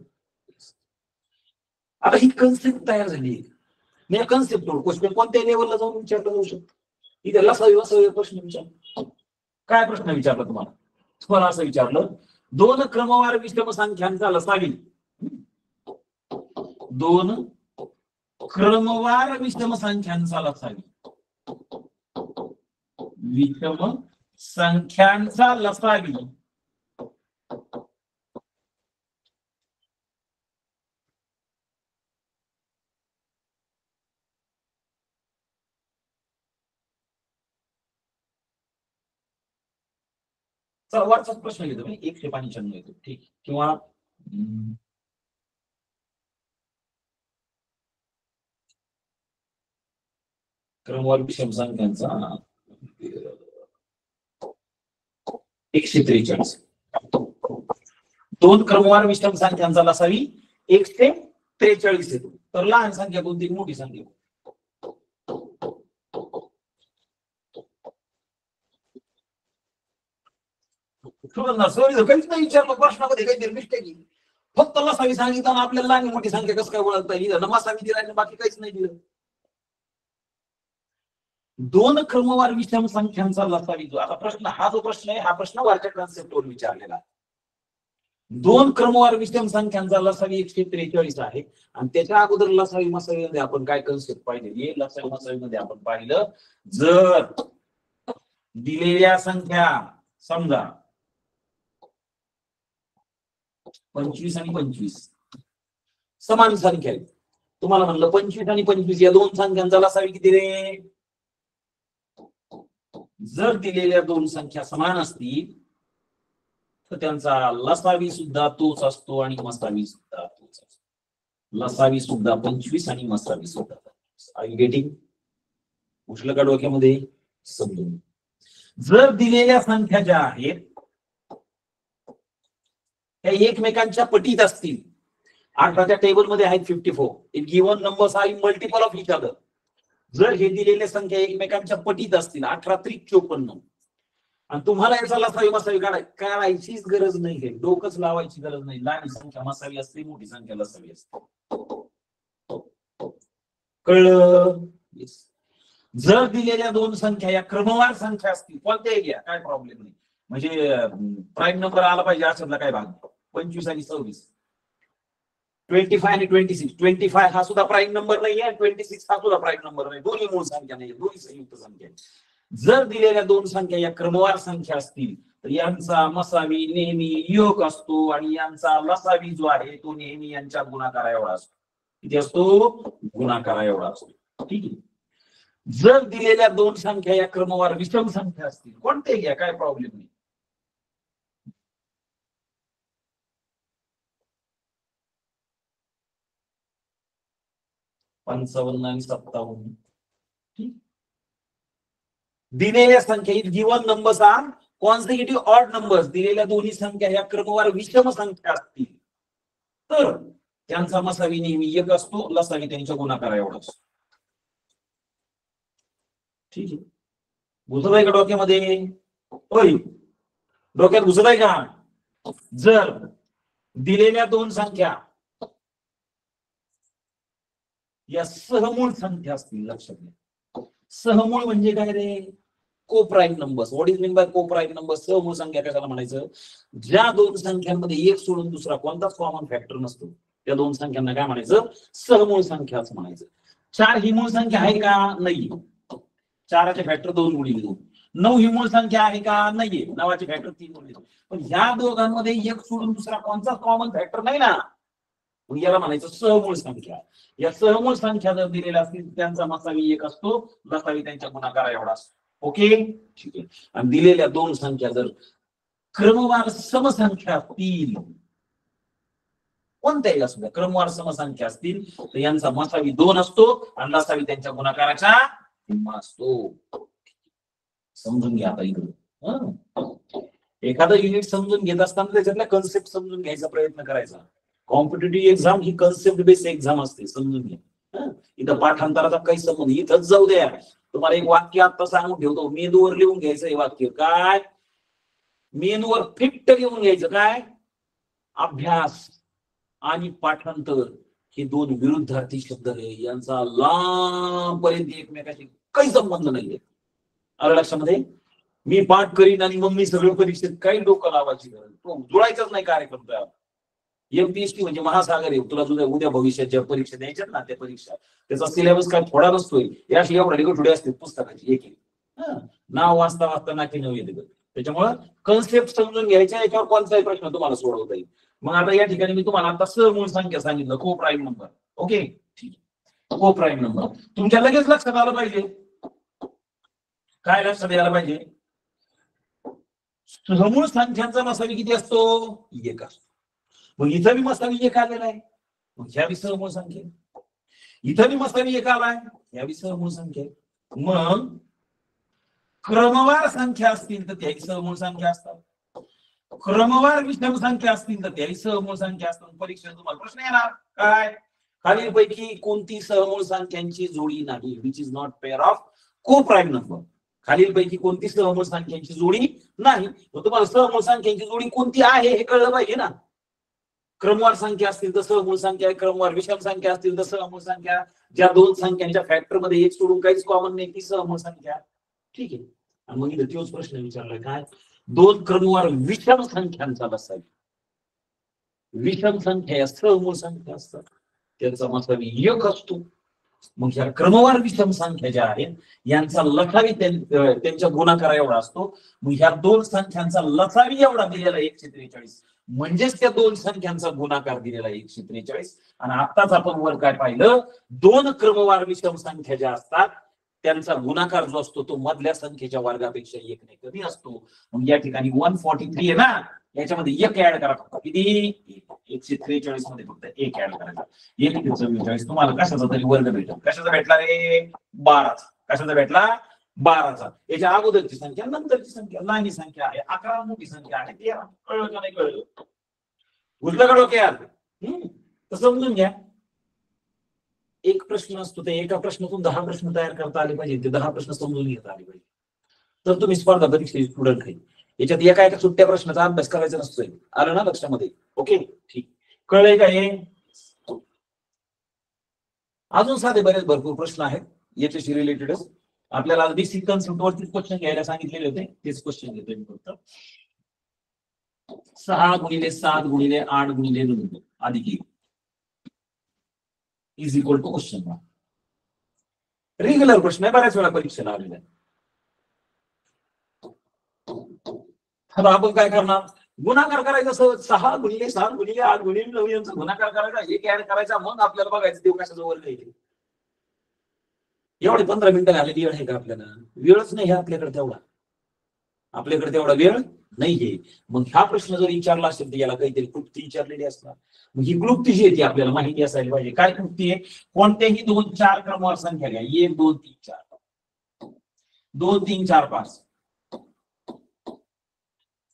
आता ही कन्सेप्ट तयार झाली. या कन्सेप्टवर क्वेश्चन कोणत्या लेवलला जाऊन विचारला जाऊ शकतो. इथे लसावी प्रश्न विचार. काय प्रश्न विचारला तुम्हाला? तुम्हाला असं विचारलं 2 क्रमवार विषम संख्यांचा लसावी. 2 क्रमवार विषम संख्यांचा लसावी. विषम संख्यांचा लसावी वरचाच प्रश्न घेतो मी 195 येतो. ठीक. किंवा क्रमवार विषम संख्यांचा 143. 2 क्रमवार विषम संख्यांचा लसावी 143 येतो. तर लहान संख्या कोणती? मोठी संख्या. काहीच नाही विचारलं प्रश्नामध्ये, काहीतरी मिस्टेक आहे. फक्त लसावी सांगितलं आपल्याला लहान मोठी संख्या कसं काय ओळखता येईल? नमासावी दिला आणि बाकी काहीच नाही दिलं. 2 क्रमवार विषम संख्यांचा लसावी जो आता प्रश्न, हा जो प्रश्न आहे हा प्रश्न वरच्या कन्सेप्टवर विचारलेला. दोन क्रमवार विषम संख्यांचा लसावी 143 आहे आणि त्याच्या अगोदर लसावी मसावीमध्ये आपण काय कन्सेप्ट पाहिजे, लसावी मसावीमध्ये आपण पाहिलं जर दिलेल्या संख्या समजा 25 आणि 25 समान संख्या आहेत, तुम्हाला म्हणलं 25 आणि 25 या दोन संख्यांचा लसावी किती रे? जर दिलेल्या दोन संख्या समान असतील तर त्यांचा लसावी सुद्धा तोच असतो आणि मसावी सुद्धा तोच असतो. लसावी सुद्धा 25 आणि मसावी सुद्धा 25. Are you getting? उठलं का डोक्यामध्ये? समजून. जर दिलेल्या संख्या ज्या आहेत त्या एकमेकांच्या पटीत असतील, 8च्या टेबलमध्ये आहेत 54, if given numbers are multiple of each other, जर हे दिलेल्या संख्या एकमेकांच्या पटीत असतील 18 त्रिक 54 आणि तुम्हाला याचा लसावी मसावी काढायचीच गरज नाही, डोकंच लावायची गरज नाही. लहान संख्या मसावी असते, मोठी संख्या लसावी असते. कळलं? जर दिलेल्या दोन संख्या या क्रमवार संख्या असतील, कोणत्याही घ्या काय प्रॉब्लेम नाही, म्हणजे प्राईम नंबर आला पाहिजे अशातला काय भाग, 25 आणि 26, 25 आणि 26. 25 हा सुद्धा प्राईम नंबर नाही आहे, 26 हा सुद्धा प्राईम नंबर नाही, दोन्ही मूळ संख्या नाही, दोन्ही संयुक्त संख्या. जर दिलेल्या दोन संख्या या क्रमवार संख्या असतील तर यांचा मसावी नेहमी योग असतो आणि यांचा लसावी जो आहे तो नेहमी यांच्या गुणाकारा एवढा असतो. किती असतो? गुणाकारा एवढा असतो. ठीक आहे. जर दिलेल्या दोन संख्या या क्रमवार विषम संख्या असतील, कोणते घ्या काय प्रॉब्लेम नाही. पंचावन्न आणि 57. ठीक. दिलेल्या संख्या given numbers are consecutive odd numbers, दिलेल्या दोन्ही संख्या या क्रमवार विषम संख्या असतील तर त्यांचा मसावी नेहमी एक असतो, लसावी त्यांच्या गुणाकारा एवढा असतो. ठीक आहे. घुसत आहे का डोक्यामध्ये? होय, डोक्यात घुसत आहे का? जर दिलेल्या दोन संख्या या सहमूळ संख्या असतील, लक्षात घ्या. सहमूळ म्हणजे काय रे? Coprime numbers. What is mean by coprime numbers? सहमूळ संख्या कशाला म्हणायचं? ज्या दोन संख्यांमध्ये एक सोडून दुसरा कोणताच कॉमन फॅक्टर नसतो त्या दोन संख्यांना काय म्हणायचं? सहमूळ संख्याच म्हणायचं. 4 ही मूळ संख्या आहे का? नाही. 4चे फॅक्टर 2 गुणिले 2. 9 ही मूळ संख्या आहे का? नाहीये. 9चे फॅक्टर 3 गुणिले 2. पण ह्या दोघांमध्ये एक सोडून दुसरा कोणताच कॉमन फॅक्टर नाही ना, याला म्हणायचं सहमूळ संख्या. या सहमूळ संख्या जर दिलेल्या असतील त्यांचा मसावी एक असतो, लसावी त्यांच्या गुणाकारा एवढा असतो. ओके, ठीक आहे. आणि दिलेल्या दोन संख्या जर क्रमवार समसंख्या असतील, कोणत्याही असू द्या, क्रमवार समसंख्या असतील तर यांचा मसावी 2 असतो आणि लसावी त्यांच्या गुणाकाराच्या असतो. समजून घ्या आता इकडे. एखादं युनिट समजून घेत असताना त्याच्यातला कन्सेप्ट समजून घ्यायचा प्रयत्न करायचा. कॉम्पिटेटिव्ह एक्झाम ही कन्सेप्ट बेस्ड एक्झाम असते, समजून घ्या. इथं पाठांतराचा काही संबंध, इथंच जाऊ द्या. तुम्हाला एक वाक्य आता सांगून ठेवतो, मेंदूवर लिहून घ्यायचं हे वाक्य. काय? मेंदूवर फिट्ट लिहून घ्यायचं. काय? अभ्यास आणि पाठांतर हे दोन विरुद्धार्थी शब्द आहे, यांचा लांबपर्यंत एकमेकाशी काही संबंध नाहीये. आलं लक्षामध्ये? मी पाठ करीन आणि मग मी सगळं परीक्षेत काही डोकं लावायची गरज, तो जुळायचाच नाही कार्यक्रम तयार. एमपीएसटी म्हणजे महासागर आहे. तुला तुझ्या उद्या भविष्याच्या परीक्षा द्यायच्यात ना, त्या परीक्षा त्याचा सिलेबस काय थोडा नसतोय. या एवढ्या थोडे असते पुस्तकाची एक नाव वाचता वाचता नाकी नऊ येते. त्याच्यामुळं कन्सेप्ट समजून घ्यायच्या, याच्यावर कोणताही प्रश्न तुम्हाला सोडवता येईल. मग आता या ठिकाणी मी तुम्हाला आता सहमूळ संख्या सांगितलं, को प्राईम नंबर. ओके, ठीक आहे. को प्राईम नंबर तुमच्या लगेच लक्षात आलं पाहिजे. काय लक्षात यायला पाहिजे? सहमूळ संख्यांचा मसावी किती असतो? एक असतो. मग इथं बी मसावी एक आलेला आहे, मग ह्या बी सहमूळ संख्या. इथं बी मसावी एक आलाय, ह्या बी सहमूळ संख्या. मग क्रमवार संख्या असतील तर त्याही सहमूळ संख्या असतात, क्रमवार विषम संख्या असतील तर त्याही सहमूळ संख्या असतात. परीक्षेत तुम्हाला प्रश्न येणार काय? खालीलपैकी कोणती सहमूळ संख्यांची जोडी नाही, which is not pair of को प्राईम नंबर. खालीलपैकी कोणती सहमूळ संख्यांची जोडी नाही. तुम्हाला सहमूळ संख्यांची जोडी कोणती आहे हे कळलं पाहिजे ना. क्रमवार संख्या असतील तर सहमूळ संख्या आहे, क्रमवार विषम संख्या असतील तर सहमूळ संख्या. ज्या दोन संख्यांच्या फॅक्टर मध्ये एक सोडून काहीच कॉमन नाही ती सहमूळ संख्या. ठीक आहे. आणि मग इथे तोच प्रश्न विचारलाय, काय? दोन क्रमवार विषम संख्यांचा लसावी. विषम संख्या या सहमूळ संख्या असतात, त्यांचा मसावी एक असतो. मग ह्या क्रमवार विषम संख्या ज्या आहेत यांचा लसावी त्यांच्या गुणाकार एवढा असतो. मग ह्या दोन संख्यांचा लसावी एवढा दिलेला 143, म्हणजेच त्या दोन संख्यांचा गुणाकार दिलेला 143. आणि आत्ताच आपण वर काय पाहिलं, दोन क्रमवार विषम संख्या ज्या असतात त्यांचा गुणाकार जो असतो तो मधल्या संख्येच्या वर्गापेक्षा एक ने कमी असतो. मग या ठिकाणी 143 आहे ना, याच्यामध्ये एक ऍड करा. किती? 143 मध्ये फक्त एक ऍड करायचा. 144 तुम्हाला कशाचा तरी वर्ग भेटेल. कशाचा भेटला रे? 12चा. कशाचा भेटला? 12चा. याच्या अगोदरची संख्या, नंतरची संख्या, लहानी संख्या आहे, 11 मोठी संख्या आहे, 13. कळलं का नाही कळलं? उजलं का डोक्यात? तर समजून घ्या. एक प्रश्न असतो, त्या एका प्रश्नातून 10 प्रश्न तयार करता आले पाहिजे, ते 10 प्रश्न समजून घेता आले पाहिजे. तर तुम्ही स्पर्धा परीक्षेचे स्टुडंट आहे. याच्यात एका सुट्ट्या प्रश्नाचा अभ्यास करायचा नसतोय. आलं ना लक्षामध्ये? ओके, ठीक. कळलंय का हे? अजून साधे बरेच भरपूर प्रश्न आहेत याच्याशी रिलेटेडच. आपल्याला बेसिक कन्सेप्ट वरतीच क्वेश्चन घ्यायला सांगितलेले होते, तेच क्वेश्चन घेतोय मी फक्त. 6 गुणिले 7 गुणिले 8 गुणिले 9 अधिक 1 is equal to question mark. Regular प्रश्न आहे, बऱ्याच वेळा परीक्षेला आलेला आहे. आता आपण काय करणार? गुणाकार करायचा. 6 गुणिले 7 गुणिले 8 गुणिले 9 यांचा गुणाकार करायचा, एक ऍड करायचा, मग आपल्याला बघायचं देव कशाचा वर्ग आहे. एवढे 15 मिनिटं झालेली वेळ आहे का आपल्याला? वेळच नाही आपल्याकडे तेवढा. आपल्याकडे तेवढा वेळ नाहीये. मग हा प्रश्न जर विचारला असेल तर याला काहीतरी क्लुप्ती विचारलेली असणार. मग ही क्लुप्ती जी आहे ती आपल्याला माहिती असायला पाहिजे. काय क्लुप्ती आहे? कोणत्याही 2 4 क्रमवार संख्या घ्या. 1 2 3 4 2 3 4 5.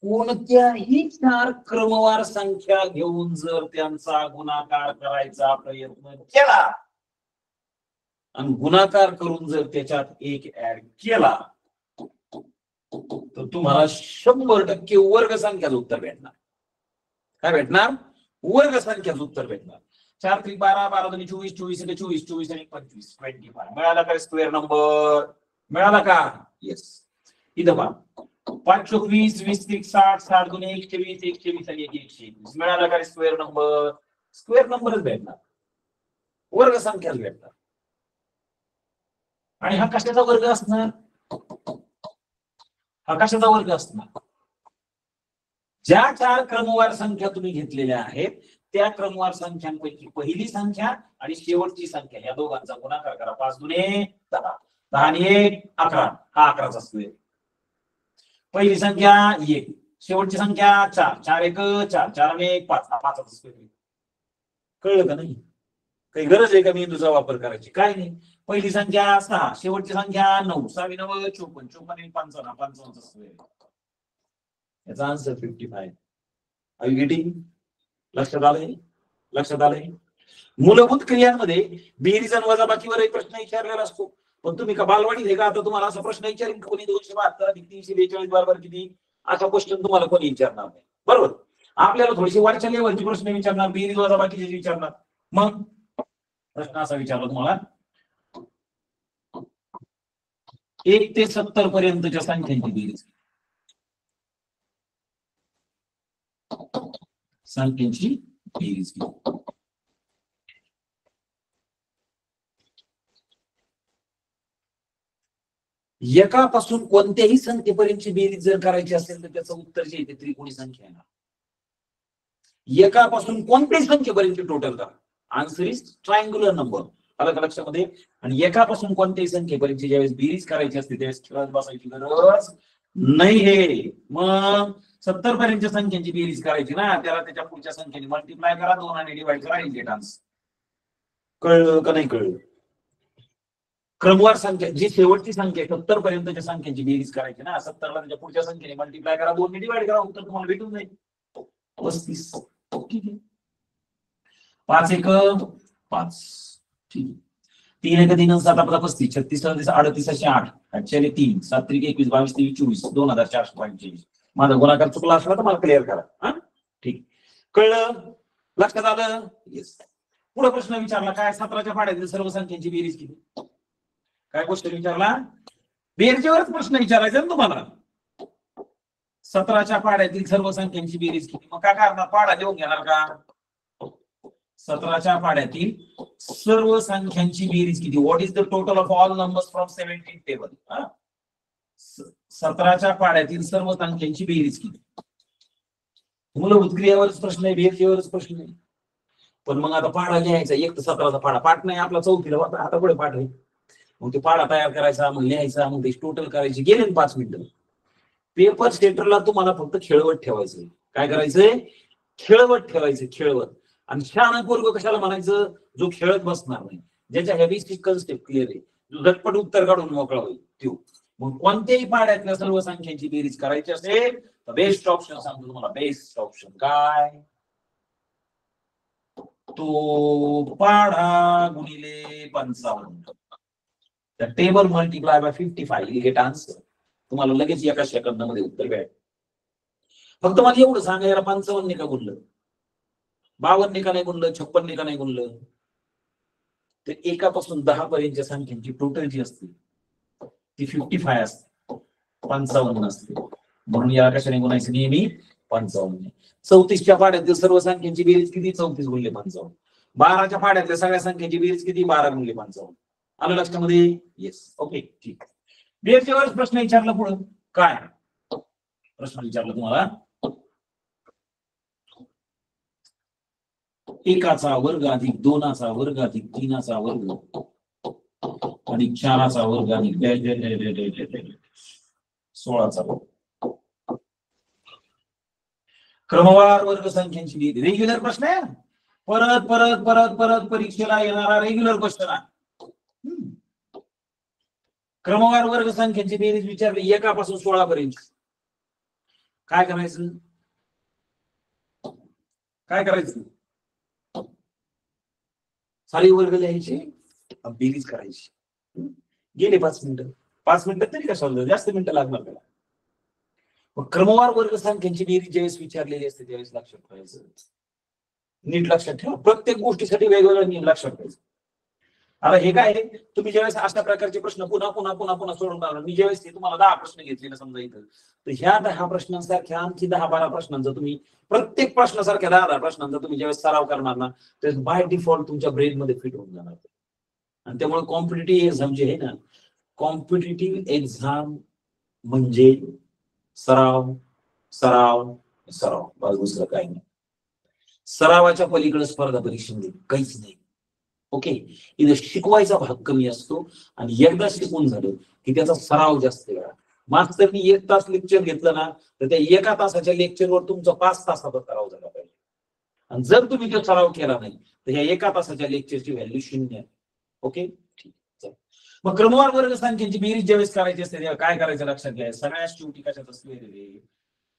कोणत्याही 4 क्रमवार संख्या घेऊन जर त्यांचा गुणाकार करायचा प्रयत्न केला आणि गुणाकार करून जर त्याच्यात एक ऍड केला तर तुम्हाला 100% वर्ग संख्याचं उत्तर भेटणार. काय भेटणार? वर्ग संख्याचं उत्तर भेटणार. 4 3 12 12 2 24 24 24 24 आणि 25 25. मिळाला का स्क्वेअर नंबर? मिळाला का? येस. इथं पहा 5 चौक 20 20 त्रिक 60 60 गुणे 120 120 आणि 121. मिळाला का स्क्वेअर नंबर? स्क्वेअर नंबरच भेटणार, वर्ग संख्याच भेटणार. आणि हा कशाचा वर्ग असणार? हा कशाचा वर्ग असणार? ज्या 4 क्रमवार संख्या तुम्ही घेतलेल्या आहेत त्या क्रमवार संख्यांपैकी पहिली संख्या आणि शेवटची संख्या या दोघांचा गुणाकार करा. 5 दुने 10 10 आणि 1 11. हा 11चा स्क्वेअर. पहिली संख्या 1, शेवटची संख्या 4 4 1 4 4 आणि 1 5. हा 5चा स्क्वेअर. कळलं का नाही? काही गरज आहे का मेंदूचा वापर करायची? काय नाही. पहिली संख्या 6, शेवटची संख्या 9 6 9 54 54 आणि 55 55चा स्क्वेअर. याचा आन्सर 55. Are you getting? लक्षात आलंय? लक्षात आलंय? मूलभूत क्रियांमध्ये बेरीज आणि वजाबाकीवर एक प्रश्न विचारलेला असतो. पण तुम्ही का बालवाडीत आहे का? आता तुम्हाला असा प्रश्न विचारेल कोणी 272 अधिक 342 बरोबर किती? असा क्वेश्चन तुम्हाला कोणी विचारणार नाही. बरोबर? आपल्याला थोडीशी वरच्या लेवलचे प्रश्न विचारणार, बेरीज वजाबाकीचे विचारणार. मग प्रश्न असा विचारला तुम्हाला 1 ते 70 पर्यंतच्या संख्यांची बेरीज. संख्यांची बेरीज एकापासून कोणत्याही संख्येपर्यंतची बेरीज जर करायची असेल तर त्याचं उत्तर जे येते त्रिकोणी संख्या येणार. एकापासून कोणत्याही संख्येपर्यंत टोटल करा. Answer is triangular number. आलं का लक्षामध्ये? आणि एकापासून कोणत्याही संख्येपर्यंत ज्यावेळेस बेरीज करायची असते त्यावेळेस खेळत बसायची गरज नाही हे. मग 70 पर्यंतच्या संख्यांची बेरीज करायची ना, त्याला त्याच्या पुढच्या संख्येने मल्टिप्लाय करा, 2 आणि डिवाइड करा, इज आन्सर. कळलं का नाही कळलं? क्रमवार संख्या जी शेवटची संख्या 70 पर्यंतच्या संख्यांची बेरीज करायची ना, 70 ला त्याच्या पुढच्या संख्येने मल्टिप्लाय करा, 2 ने डिवाइड करा, उत्तर तुम्हाला भेटून जाईल 35. ठीक आहे. 5 1 5. ठीक. 3 1 3 7 35 36 38 8 8 3 7 3 21 22 23 24 2445. माझा गुणाकार चुकला असला तर मला क्लिअर करा. हा ठीक. कळलं? लक्षात आलं? येस. पुढे प्रश्न विचारला काय? 17च्या पाड्यातील सर्व संख्यांची बेरीज किती? काय क्वेश्चन विचारला? बेरजेवरच प्रश्न विचारायचा ना तुम्हाला. 17च्या पाड्यातील सर्व संख्यांची बेरीज किती? मग काय करणार? पाडा लिहून घेणार का? 17च्या पाड्यातील सर्व संख्यांची बेरीज किती? What is the total of all numbers from 17 table? 17च्या पाड्यातील सर्व संख्यांची बेरीज किती? मूलभूत क्रियावरच प्रश्न आहे, बेरजेवरच प्रश्न आहे. पण मग आता पाढा लिहायचा, एक तर 17चा पाढा पाठ नाही आपला, 4थीला होता, आता पुढे पाठ आहे. मग ते पाढा तयार करायचा, मग लिहायचा, मग ते टोटल करायची, गेले 5 मिनिटं. पेपर सेंटरला तुम्हाला फक्त खेळवत ठेवायचं. काय करायचंय? खेळवत ठेवायचं, खेळवत. आणि शहाणा पोरग कशाला म्हणायचं? जो खेळत बसणार नाही, ज्याच्या बेसिक कन्सेप्ट क्लिअर आहे, जो झटपट उत्तर काढून मोकळा होईल तो. मग कोणत्याही पाड्यातल्या सर्व संख्यांची बेरीज करायची असेल तर बेस्ट ऑप्शन सांगतो तुम्हाला. बेस्ट ऑप्शन काय? तो पाढा गुणिले 55. The table multiply by 55 you get answer. तुम्हाला लगेच एका सेकंदामध्ये उत्तर मिळेल. फक्त मला एवढं सांगा, याला 55 का गुणलं, 52 का नाही गुणलं, 56 का नाही गुणलं? तर एकापासून 10 पर्यंतच्या संख्यांची टोटल जी असते ती 55 असते, 55 असते. म्हणून या कशाने गुणायचं? नेहमी 55. 34च्या पाड्यातील सर्व संख्यांची बेरीज किती? 34 गुणिले 55. 12च्या पाड्यातल्या सगळ्या संख्यांची बेरीज किती? 12 गुणिले 55. आलं लक्षामध्ये? येस. ओके, ठीक. बेरजेवरच प्रश्न विचारला. पुढे काय प्रश्न विचारला तुम्हाला? एकाचा वर्ग अधिक 2चा वर्ग अधिक 3चा वर्ग अधिक 4चा वर्ग अधिक 16चा वर्ग. क्रमवार वर्ग संख्यांची बेरीज. रेग्युलर प्रश्न आहे, परत परत परत परत परीक्षेला येणारा रेग्युलर क्वेश्चन आहे. क्रमवार वर्ग संख्यांची बेरीज विचारली 1 पासून 16 पर्यंत. काय करायचं? काय करायचं? सारे वर्ग लिहायचे, बेरीज करायची. गेले 5 मिनिटं. 5 मिनिटं तरी कशाला, जास्त मिनिटं लागणार त्याला. मग क्रमवार वर्ग संख्यांची बेरीज ज्यावेळेस विचारलेली असते त्यावेळेस लक्षात ठेवायचं. नीट लक्षात ठेवा, प्रत्येक गोष्टीसाठी वेगवेगळा नियम लक्षात ठेवायचा. आता हे काय आहे, तुम्ही ज्यावेळेस अशा प्रकारचे प्रश्न पुन्हा पुन्हा पुन्हा पुन्हा सोडून राहणार. मी ज्यावेळेस तुम्हाला 10 प्रश्न घेतले ना समजा इथं, तर ह्या 10 प्रश्नांसारख्या आणखी 10-12 प्रश्नांचा तुम्ही, प्रत्येक प्रश्नासारख्या 10-10 प्रश्नांचा तुम्ही ज्यावेळेस सराव करणार ना, तर बाय डिफॉल्ट तुमच्या ब्रेन मध्ये फिट होऊन जाणार. आणि त्यामुळे कॉम्पिटिटिव्ह एक्झाम जे आहे ना, कॉम्पिटिटिव्ह एक्झाम म्हणजे सराव सराव सराव, बस दुसरं काही नाही. सरावाच्या पलीकडे स्पर्धा परीक्षेमध्ये काहीच नाही. ओके, इथं शिकवायचा भाग कमी असतो आणि एकदा शिकून झालं की त्याचा सराव जास्त वेळा. मास्तरनी 1 तास लेक्चर घेतलं ना, तर त्या 1 तासाच्या लेक्चरवर तुमचा 5 तासाचा सराव झाला पाहिजे. आणि जर तुम्ही तो सराव केला नाही तर ह्या 1 तासाच्या लेक्चरची व्हॅल्यू 0 आहे. ओके, ठीक. मग क्रमवार वर्ग संख्यांची बेरीज ज्यावेळेस करायची असते तेव्हा काय करायचं लक्षात घ्या. सगळ्यात शेवटी कशात असते?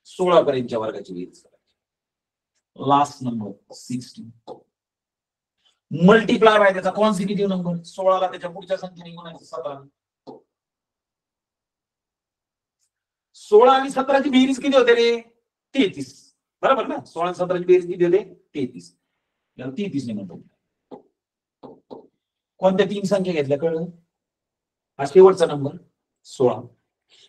16 पर्यंतच्या वर्गाची बेरीज करायची. लास्ट नंबर 16 मल्टिप्लाय बाय त्याचा कॉन्सिक्युटिव्ह नंबर. 16ला त्याच्या पुढच्या संख्येने गुणायचं 17. 16 आणि 17ची बेरीज किती होते रे? 33. बरोबर ना? 16 आणि 17ची बेरीज किती होते? 33. 33 ने म्हणतो. कोणत्या 3 संख्या घेतल्या कळलं? हा शेवटचा नंबर 16.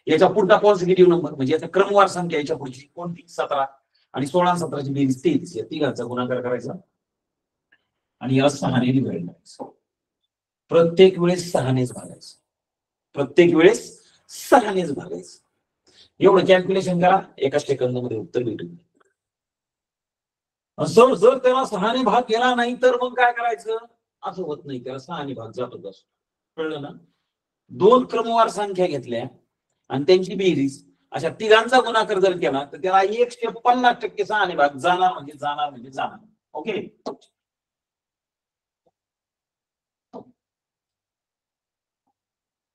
याच्या पुढचा कॉन्सिक्युटिव्ह नंबर म्हणजे याचा क्रमवार संख्या, याच्या पुढची कोणती? 17. आणि 16 आणि 17ची बेरीज 33. या तिघांचा गुणाकार करायचा आणि याला 6ने डिवाइड करायचं. प्रत्येक वेळेस 6नेच भागायचं. प्रत्येक वेळेस 6नेच भागायचं. एवढं कॅल्क्युलेशन करा, एका सेकंदामध्ये उत्तर भेटून. जर त्याला 6ने भाग केला नाही तर मग काय करायचं? असं होत नाही, त्याला 6ने भाग जातच असतो. कळलं ना? 2 क्रमवार संख्या घेतल्या आणि त्यांची बेरीज, अशा तिघांचा गुणाकार जर केला तर त्याला 150% 6ने भाग जाणार म्हणजे जाणार म्हणजे जाणार. ओके,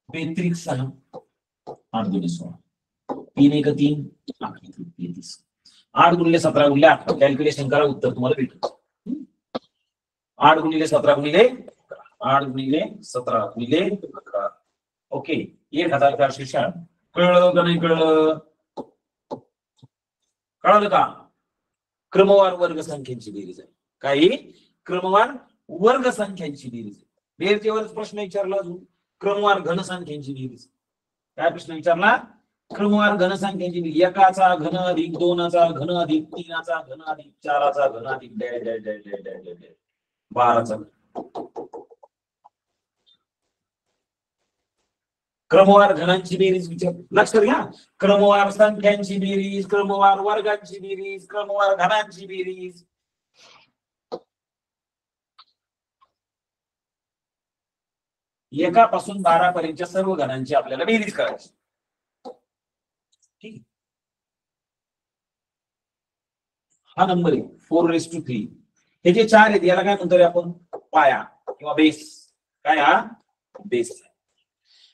बेत्रिक 6 8 गुणिले 16 3 1 3 8 33 8 गुणिले 17 गुणिले 18. कॅल्क्युलेशन करा, उत्तर तुम्हाला भेटेल. 8 गुणिले 17 गुणिले 8 गुणिले 17 गुणिले 18. ओके, 1496. कळलं का नाही कळलं? कळलं का? क्रमवार वर्ग संख्यांची बेरीज आहे. काही क्रमवार वर्ग संख्यांची बेरीज. बेरजेवरच प्रश्न विचारला. अजून क्रमवार घनसंख्यांची बेरीज. काय प्रश्न विचारला? क्रमवार घनसंख्यांची बेरीज. 1चा घन अधिक 2चा घन अधिक 3चा घन अधिक 4चा घन अधिक dash dash dash dash dash dash. 12चा क्रमवार घनांची बेरीज विचार लक्षात घ्या. क्रमवार संख्यांची बेरीज, क्रमवार वर्गांची बेरीज, क्रमवार घनांची बेरीज. एकापासून 12 पर्यंतच्या सर्व घनांची आपल्याला बेरीज करायची. ठीक. हा नंबर आहे 4:3. हे जे 4 आहेत याला काय म्हणतो रे आपण? पाया किंवा बेस. काय हा? बेस.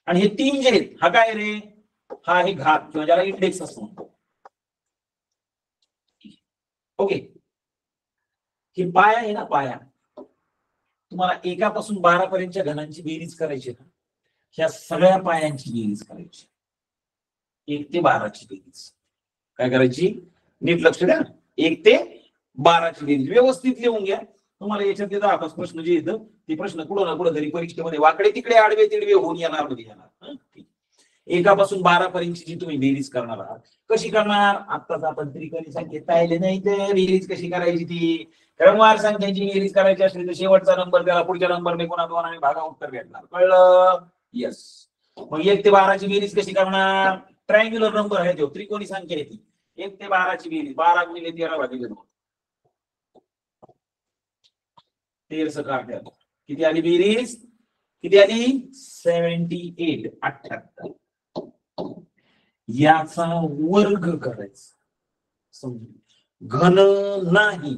आणि हे 3 जे आहेत हा काय रे? हा आहे घात किंवा ज्याला इंडेक्स असतो. ओके. हे पाया आहे ना, पाया. तुम्हाला एकापासून 12 पर्यंतच्या घनांची बेरीज करायची ना, ह्या सगळ्या पायांची बेरीज करायची. 1 ते 12ची बेरीज काय करायची? नीट लक्ष द्या. 1 ते 12ची बेरीज व्यवस्थित लिहून घ्या. तुम्हाला याच्यातले 10 प्रश्न जे येतं ते प्रश्न कुठं ना कुठं तरी परीक्षेमध्ये वाकडे तिकडे आडवे तिडवे होऊन येणार नाही. एकापासून 12 पर्यंतची जी तुम्ही बेरीज करणार आहात कशी करणार? आत्ताच आपण त्रिकोणी संख्येत पाहिले नाही तर बेरीज कशी करायची ती क्रमवार संख्यांची बेरीज करायची असली तर शेवटचा नंबर त्याला पुढच्या नंबरने कोणा दोनाने भागा उत्तर भेटणार. कळलं? येस. मग 1 ते 12ची बेरीज कशी करणार? ट्रायंग्युलर नंबर आहे तो, त्रिकोणी संख्या आहे ती. 1 ते 12ची बेरीज 12 × 13 भागिले 2. 13 काढल्या. किती आली बेरीज? किती आली? 78. 78. याचा वर्ग करायचा. समजून घन नाही.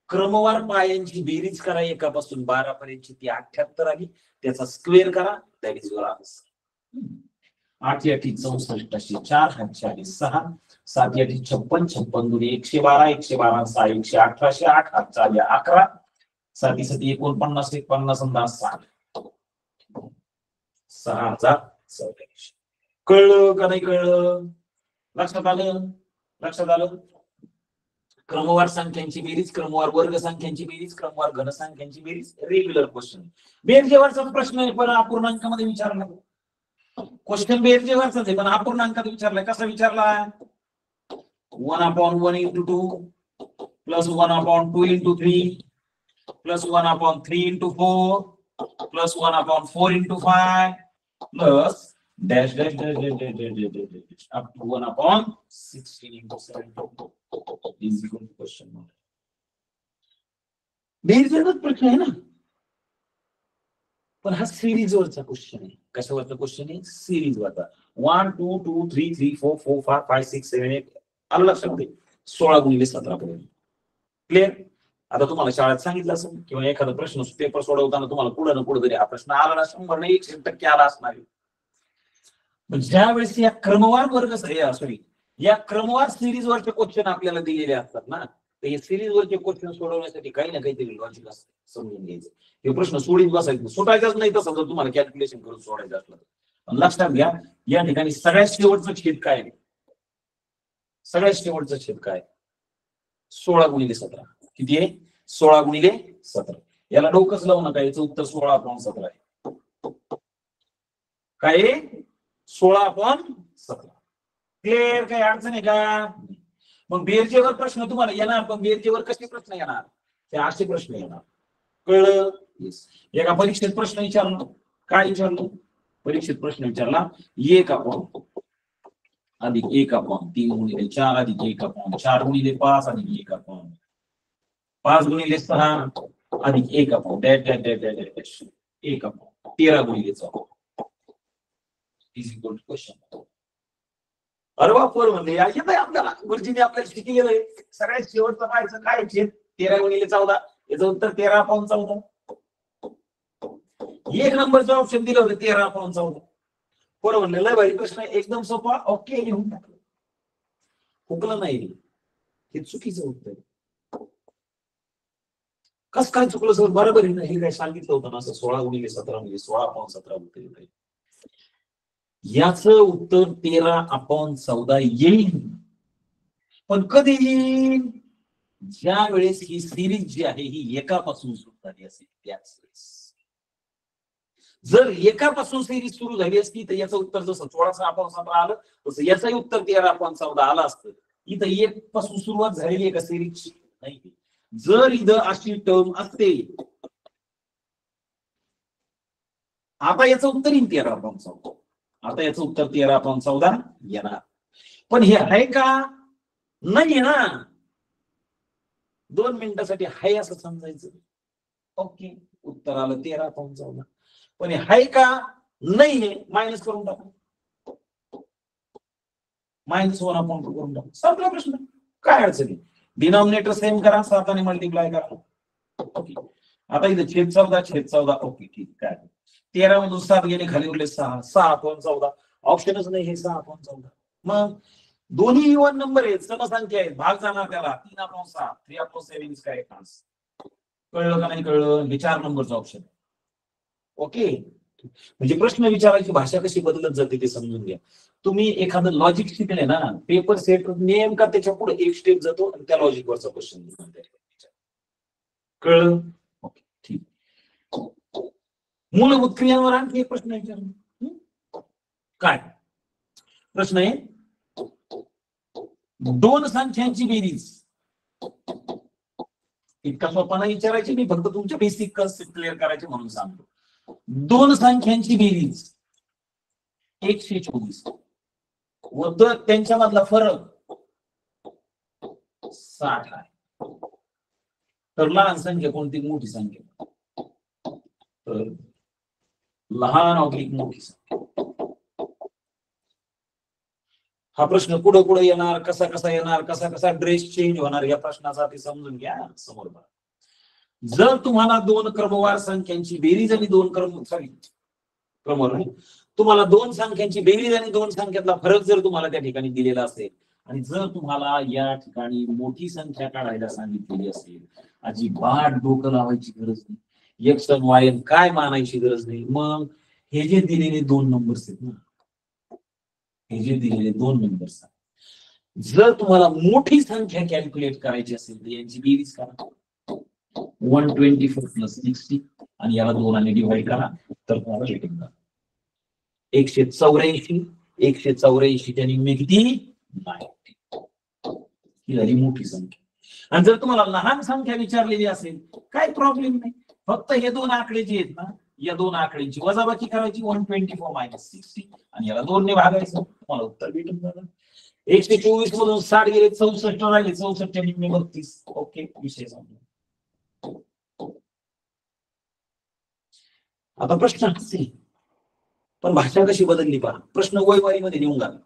क्रमवार पायांची बेरीज करा एकापासून 12 पर्यंतची ती 78 आली. त्याचा स्क्वेअर करा. That is your answer. 8 × 8 = 64. 4 × 5 = 6. 7 × 8 = 56. 56 × 112. 112 × 6 = 118. 8 × 8 = 11. 7 × 7 = 49. 50 × 10 = 6000. कळलं का नाही कळलं? लक्षात आलं? लक्षात आलं? क्रमवार संख्यांची बेरीज, क्रमवार वर्ग संख्यांची बेरीज, क्रमवार घन संख्यांची बेरीज. Regular question. बेरजेवरचा प्रश्न आहे पण अपूर्णांकामध्ये विचारला. क्वेश्चन बेरजेवरचाच आहे पण अपूर्णांकात विचारलाय. कसा विचारला? 1/1 × 2 plus 1/2 × 3 plus 1/3 × 4 plus 1/4 × 5 plus dash dash dash dash dash dash dash dash dash up to 1/16 × 7 is equal to question mark. बेरजेवरचा प्रश्न आहे ना, पण हा सिरीज वरचा क्वेश्चन आहे. कशावरचा क्वेश्चन आहे? सिरीज वरचा. 1 2 2 3 3 4 4 5 5 6 7 8 आलं लक्षात. 16 × 17 पर्यंत. क्लिअर? आता तुम्हाला शाळेत सांगितलं असेल किंवा एखादा प्रश्न पेपर सोडवताना तुम्हाला पुढे ना पुढे तरी हा प्रश्न आला ना 100 नाही 100% आला असणार. ज्या वेळेस या क्रमवार वर्ग सॉरी या क्रमवार सिरीज वरचे क्वेश्चन आपल्याला दिलेले असतात ना, तर या सिरीज वरचे क्वेश्चन सोडवण्यासाठी काही ना काहीतरी लॉजिक असतं. समजून घ्यायचं. हे प्रश्न सोडीत बसायचं, सुटायचाच नाही तसं जर तुम्हाला कॅल्क्युलेशन करून सोडायचं असलं तर. लक्षात घ्या या ठिकाणी सगळ्यात शेवटचं छेद काय आहे? सगळ्यात शेवटचं छेद काय? 16 × 17. किती आहे? 16 × 17. याला डोकंच लावू नका. याचं उत्तर 16/17 आहे. काय? 16/17. क्लिअर? काही अडचण आहे का? मग बेरजेवर प्रश्न तुम्हाला येणार, पण बेरजेवर कसे प्रश्न येणार? ते असे प्रश्न येणार. कळलं? एका परीक्षेत प्रश्न विचारला. काय विचारलं? परीक्षेत प्रश्न विचारला 1/अधिक 1/3 × 4 अधिक 1/4 × 5 अधिक 1/5 × 6 अधिक 1/1 dash dash dash dash dash 1/13 × 4 is equal to question. अरे बापर म्हणले येत आहे आपल्याला. गुरुजींनी आपल्याला शिकलेलं आहे. सगळ्यात शेवटचं पाहायचं काय छेद? 13 × 14. याचं उत्तर 13/14. एक नंबरचं ऑप्शन दिलं होतं 13/14. बरं म्हणलं लय भारी प्रश्न एकदम सोपा. ओके लिहून टाकलं. हुकलं नाही हे चुकीचं उत्तर. कस काय चुकलं सर? बरोबर आहे ना, हे काय सांगितलं होतं ना असं 16 × 17 म्हणजे 16/17 उत्तर. याचं उत्तर 13/14 येईल. पण कधी येईल? ज्या वेळेस ही सिरीज जी आहे ही एकापासून सुरू झाली असेल त्याच वेळेस. जर एकापासून सिरीज सुरू झाली असती तर याचं उत्तर जसं 16/17 आलं तसं याचंही उत्तर 13/14 आलं असतं. इथं 1 पासून सुरुवात झालेली आहे का सिरीजची? नाही. जर इथं अशी टर्म असते, आता याचं उत्तर येईल 13/14. आता याचं उत्तर 13/14 येणार. पण हे आहे का नाही ना, 2 मिनिटासाठी हाय असं समजायचं. ओके, उत्तर आलं 13/14. पण हे हाय का नाहीये मायनस करून टाकू, -1/2 करून टाकू, संपला प्रश्न. काय अडचण आहे? डिनॉमिनेटर सेम करा, 7 आणि मल्टिप्लाय करा. ओके, आता इथे छेद 14 ओके ठीक. काय 13 मधून 7 गेले, खाली उरले 6, 6/14. ऑप्शनच नाही हे 6/14. मग दोन्ही इवन नंबर आहेत, समसंख्या आहेत, भाग जाणार त्याला 3/6, 3/7 इज करेक्ट आन्सर. कळलं का नाही कळलं? हे 4 नंबरचं ऑप्शन. ओके, म्हणजे प्रश्न विचारायची भाषा कशी बदलत जाते ते समजून घ्या. तुम्ही एखादं लॉजिक शिकले ना, पेपर सेट नेमका त्याच्या पुढे एक स्टेप जातो आणि त्या लॉजिक वरचा क्वेश्चन. कळलं? ओके ठीक. मूलभूत क्रियांवर आणखी एक प्रश्न विचारला. काय प्रश्न आहे? दोन संख्यांची बेरीज. इतका सोपाना विचारायची मी, फक्त तुमच्या बेसिक कन्सेप्ट क्लिअर करायचे म्हणून सांगतो. दोन संख्यांची बेरीज 124 व त्यांच्यामधला फरक 60 आहे. तर लहान संख्या कोणती, मोठी संख्या? तर लहान अधिक मोठी संख्या. हा प्रश्न पुढे पुढे येणार, कसा कसा येणार, कसा कसा ड्रेस चेंज होणार, या प्रश्नासाठी समजून घ्या. समोर बघा, जर तुम्हाला दोन क्रमवार संख्यांची बेरीज आणि तुम्हाला दोन संख्यांची बेरीज आणि दोन संख्यातला फरक जर तुम्हाला त्या ठिकाणी दिलेला असेल, आणि जर तुम्हाला या ठिकाणी मोठी संख्या काढायला सांगितलेली असेल, अजिबात डोकं लावायची गरज नाही, एक्स आणि वाय काय मानायची गरज नाही. मग हे जे दिलेले 2 नंबर्स आहेत ना, हे जे दिलेले 2 नंबर्स, जर तुम्हाला मोठी संख्या कॅल्क्युलेट करायची असेल तर यांची बेरीज करा, 124 + 60 आणि याला 2 ने डिवाइड करा, तर तुम्हाला भेटेल 184. 184 च्या निम्मे किती? 90. ही झाली मोठी संख्या. आणि जर तुम्हाला लहान संख्या विचारलेली असेल, काय प्रॉब्लेम नाही, फक्त हे 2 आकडे जे आहेत ना, या 2 आकड्यांची वजाबाकी करायची, 124 - 60 आणि याला 2 ने भागायचं, तुम्हाला उत्तर भेटून जाणार. 124 मधून 60 गेले, 64 राहिले, 64 च्या निम्मे 32. ओके, विषय संपला. आता प्रश्न असेल, पण भाषा कशी बदलली पहा. प्रश्न वयवारीमध्ये नेऊन घातला,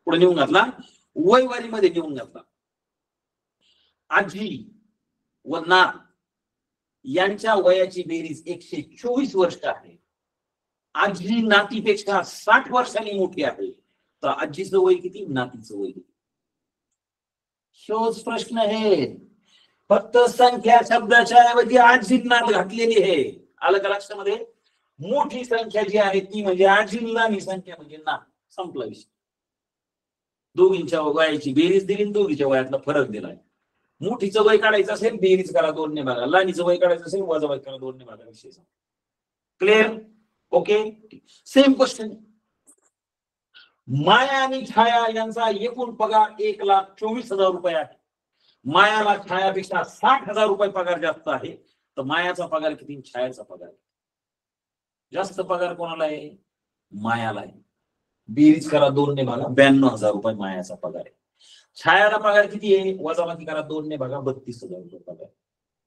पुढे नेऊन घातला, वयवारीमध्ये नेऊन घातला. आजी व ना यांच्या वयाची बेरीज 124 वर्ष आहे. आजी नातीपेक्षा 60 वर्षांनी मोठी आहे, तर आजीचं वय किती, नातीचं वय किती? शोच प्रश्न आहे. फक्त संख्या शब्दाच्या ऐवजी आजी नात घातलेली आहे. आलं का लक्षामध्ये? मोठी संख्या जी आहे ती म्हणजे आजी, लहान संख्या म्हणजे ना. संपला विषय. दोघींच्या वयाची बेरीज दिली, दोघींच्या वयातला फरक दिलाय. मोठीचं वय काढायचं असेल बेरीज करा, 2 ने भागा. लहानीचं वय काढायचं असेल वजाबाकी करा, 2 ने भागा. विषय clear? Okay, same question. Maya आणि छाया यांचा एकूण पगार 1,24,000 रुपये आहे. मायाला छायापेक्षा 60,000 रुपये पगार जास्त आहे, तर मायाचा पगार किती, छायाचा पगार? जास्त पगार कोणाला आहे? मायाला आहे. बेरीज करा, 2 ने भागा, 92,000 रुपये मायाचा पगार आहे. छायाला पगार किती आहे? वजाबाकी करा, 2 ने भागा, 32,000 रुपये पगार.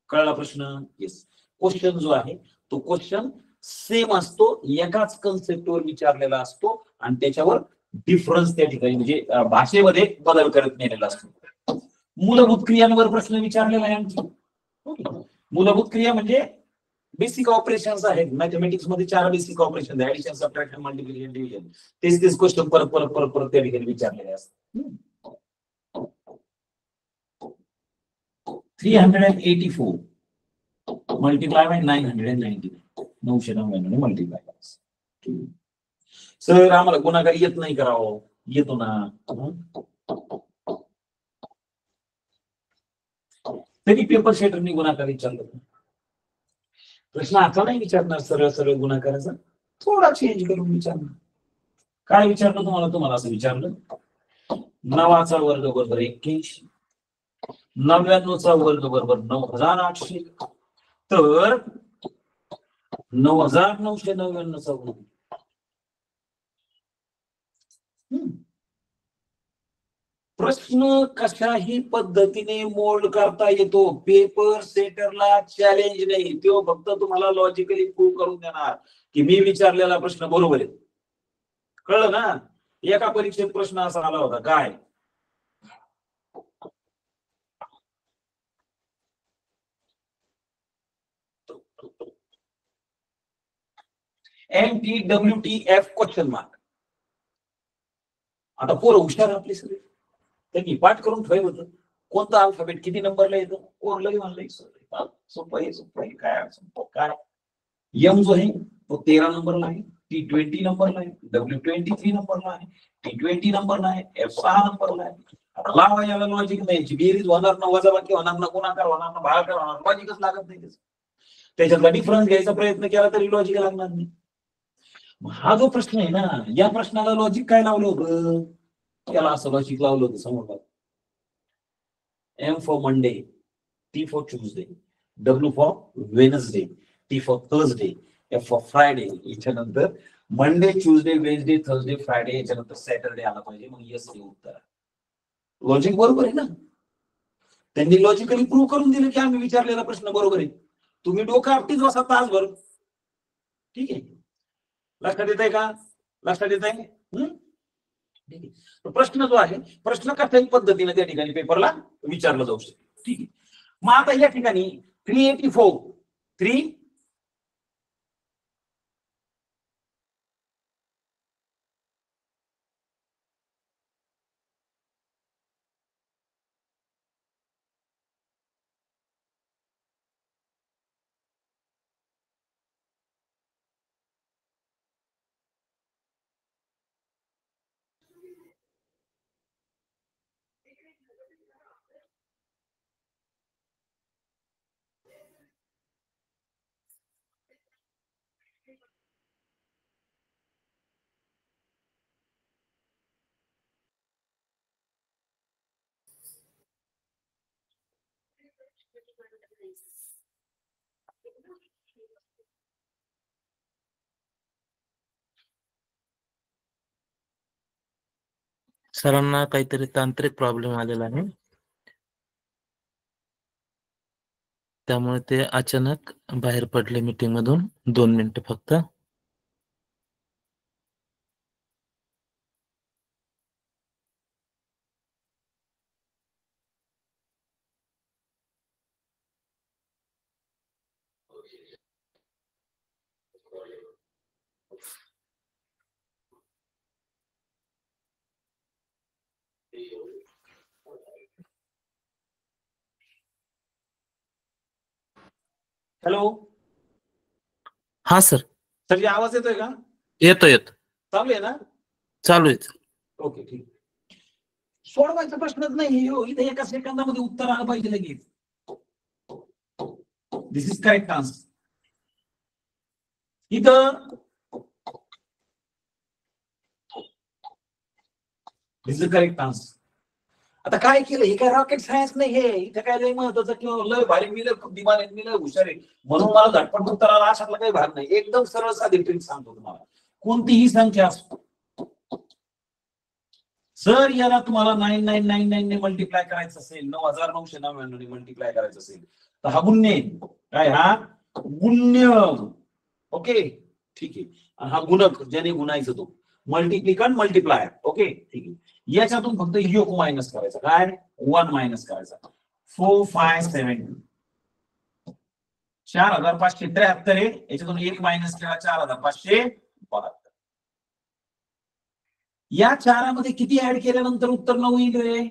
कळला प्रश्न? येस. क्वेश्चन जो आहे तो क्वेश्चन सेम असतो, एकाच कन्सेप्टवर विचारलेला असतो आणि त्याच्यावर डिफरन्स त्या ठिकाणी म्हणजे भाषेमध्ये बदल करत नेलेला असतो. मूलभूत क्रियांवर प्रश्न विचारलेला आहे आणखी. मूलभूत क्रिया म्हणजे बेसिक ऑपरेशन्स आहेत. मॅथमॅटिक्स मध्ये 4 basic operation, addition, subtraction, multiplication, division. तेच क्वेश्चन परत परत परत परत त्या ठिकाणी विचारलेले असतात. 384 multiply by 999, 999 multiply by. Sir आम्हाला गुणाकार येत नाही करावं. येतो ना, तरी पेपर सेटरनी गुणाकार विचारलं. प्रश्न असा नाही विचारणार सरळ सरळ गुणाकाराचा, थोडा चेंज करून विचारणार. काय विचारलं तुम्हाला? तुम्हाला असं विचारलं, 9चा वर्ग बरोबर 81, 99चा वर्ग बरोबर 9800, तर 9999चा वर्ग. प्रश्न कशाही पद्धतीने मोल्ड करता येतो. पेपर सेटरला चॅलेंज नाही, तो फक्त तुम्हाला लॉजिकली प्रूव्ह करून देणार की मी विचारलेला प्रश्न बरोबर आहे. कळलं ना? एका परीक्षेत प्रश्न असा आला होता, काय MTWTF क्वेश्चन मार्क. आता पोरं हुशार आपले सगळे, त्यांनी पाठ करून ठेवलं होतं कोणता अल्फाबेट किती नंबरला येतो. कोरलंही म्हणलं सोपं आहे, सोपं आहे, काय एम जो आहे तो 13 नंबरला आहे, T20 नंबरला आहे, W23 नंबरला आहे, T20 नंबरला आहे, F6 नंबरला आहे. आता लावा याला लॉजिक नाही, बेरीज होणार ना, वजाबाकी होणार ना, गुणाकार होणार ना, भागाकार होणार, लॉजिकच लागत नाही. त्याच्यातला डिफरन्स घ्यायचा प्रयत्न केला तरी लॉजिक लागणार नाही. हा जो प्रश्न आहे ना, या प्रश्नाला लॉजिक काय लावलं होतं, त्याला असं लॉजिक लावलं होतं समोर. M for Monday, T for Tuesday, W for Wednesday, T for Thursday, F for Friday. याच्यानंतर Monday, Tuesday, Wednesday, Thursday, Friday, याच्यानंतर सॅटरडे आला पाहिजे, मग यस हे उत्तर. लॉजिक बरोबर आहे ना? त्यांनी लॉजिकली प्रूव्ह करून दिलं की आम्ही विचारलेला प्रश्न बरोबर आहे. तुम्ही डोकं आपटीच बसा तासभर. ठीक आहे, लक्षात येत आहे का? लक्षात येत आहे? ठीक आहे. प्रश्न जो आहे, प्रश्न कशाही पद्धतीने त्या ठिकाणी पेपरला विचारला जाऊ शकतो. ठीक आहे. मग आता या ठिकाणी 384 3 सरांना काहीतरी तांत्रिक प्रॉब्लेम आलेला आहे, त्यामुळे ते अचानक बाहेर पडले मीटिंग मधून. 2 मिनिटं फक्त. हॅलो हा सर, सर, आवाज येतोय का? येतो. चालू आहे ना? चालू आहे. ओके, ठीक. सोडवायचा प्रश्नच नाही हो, इथे एका सेकंदामध्ये उत्तर आलं पाहिजे लगेच. दिस इज करेक्ट आन्सर. इथं दिस इज करेक्ट आन्सर. आता काय केलं, हे काय रॉकेट सायन्स नाही, हे इथं काय लय महत्वाचं किंवा लय भारी मी लय बुद्धिमान आहे, मी लय हुशार आहे म्हणून मला झटपट उत्तर आला अशातला काही भाग नाही. एकदम सरळ साधी ट्रिक सांगतो तुम्हाला. कोणतीही संख्या असतो सर, याला तुम्हाला 9999 ने मल्टिप्लाय करायचं असेल, 9999 ने मल्टिप्लाय करायचं असेल तर हा गुण्य आहे. काय हा गुण्य? ओके, ठीक आहे. आणि हा गुणक, ज्याने गुणायचं तो मल्टिप्लिकंट मल्टिप्लायर. ओके, ठीक आहे. याच्यातून फक्त योग मायनस करायचा. काय 1 मायनस करायचा. 4572 4573 आहे. याच्यातून 1 मायनस केला 4572. या 4मध्ये किती ऍड केल्यानंतर उत्तर 9 येईल रे?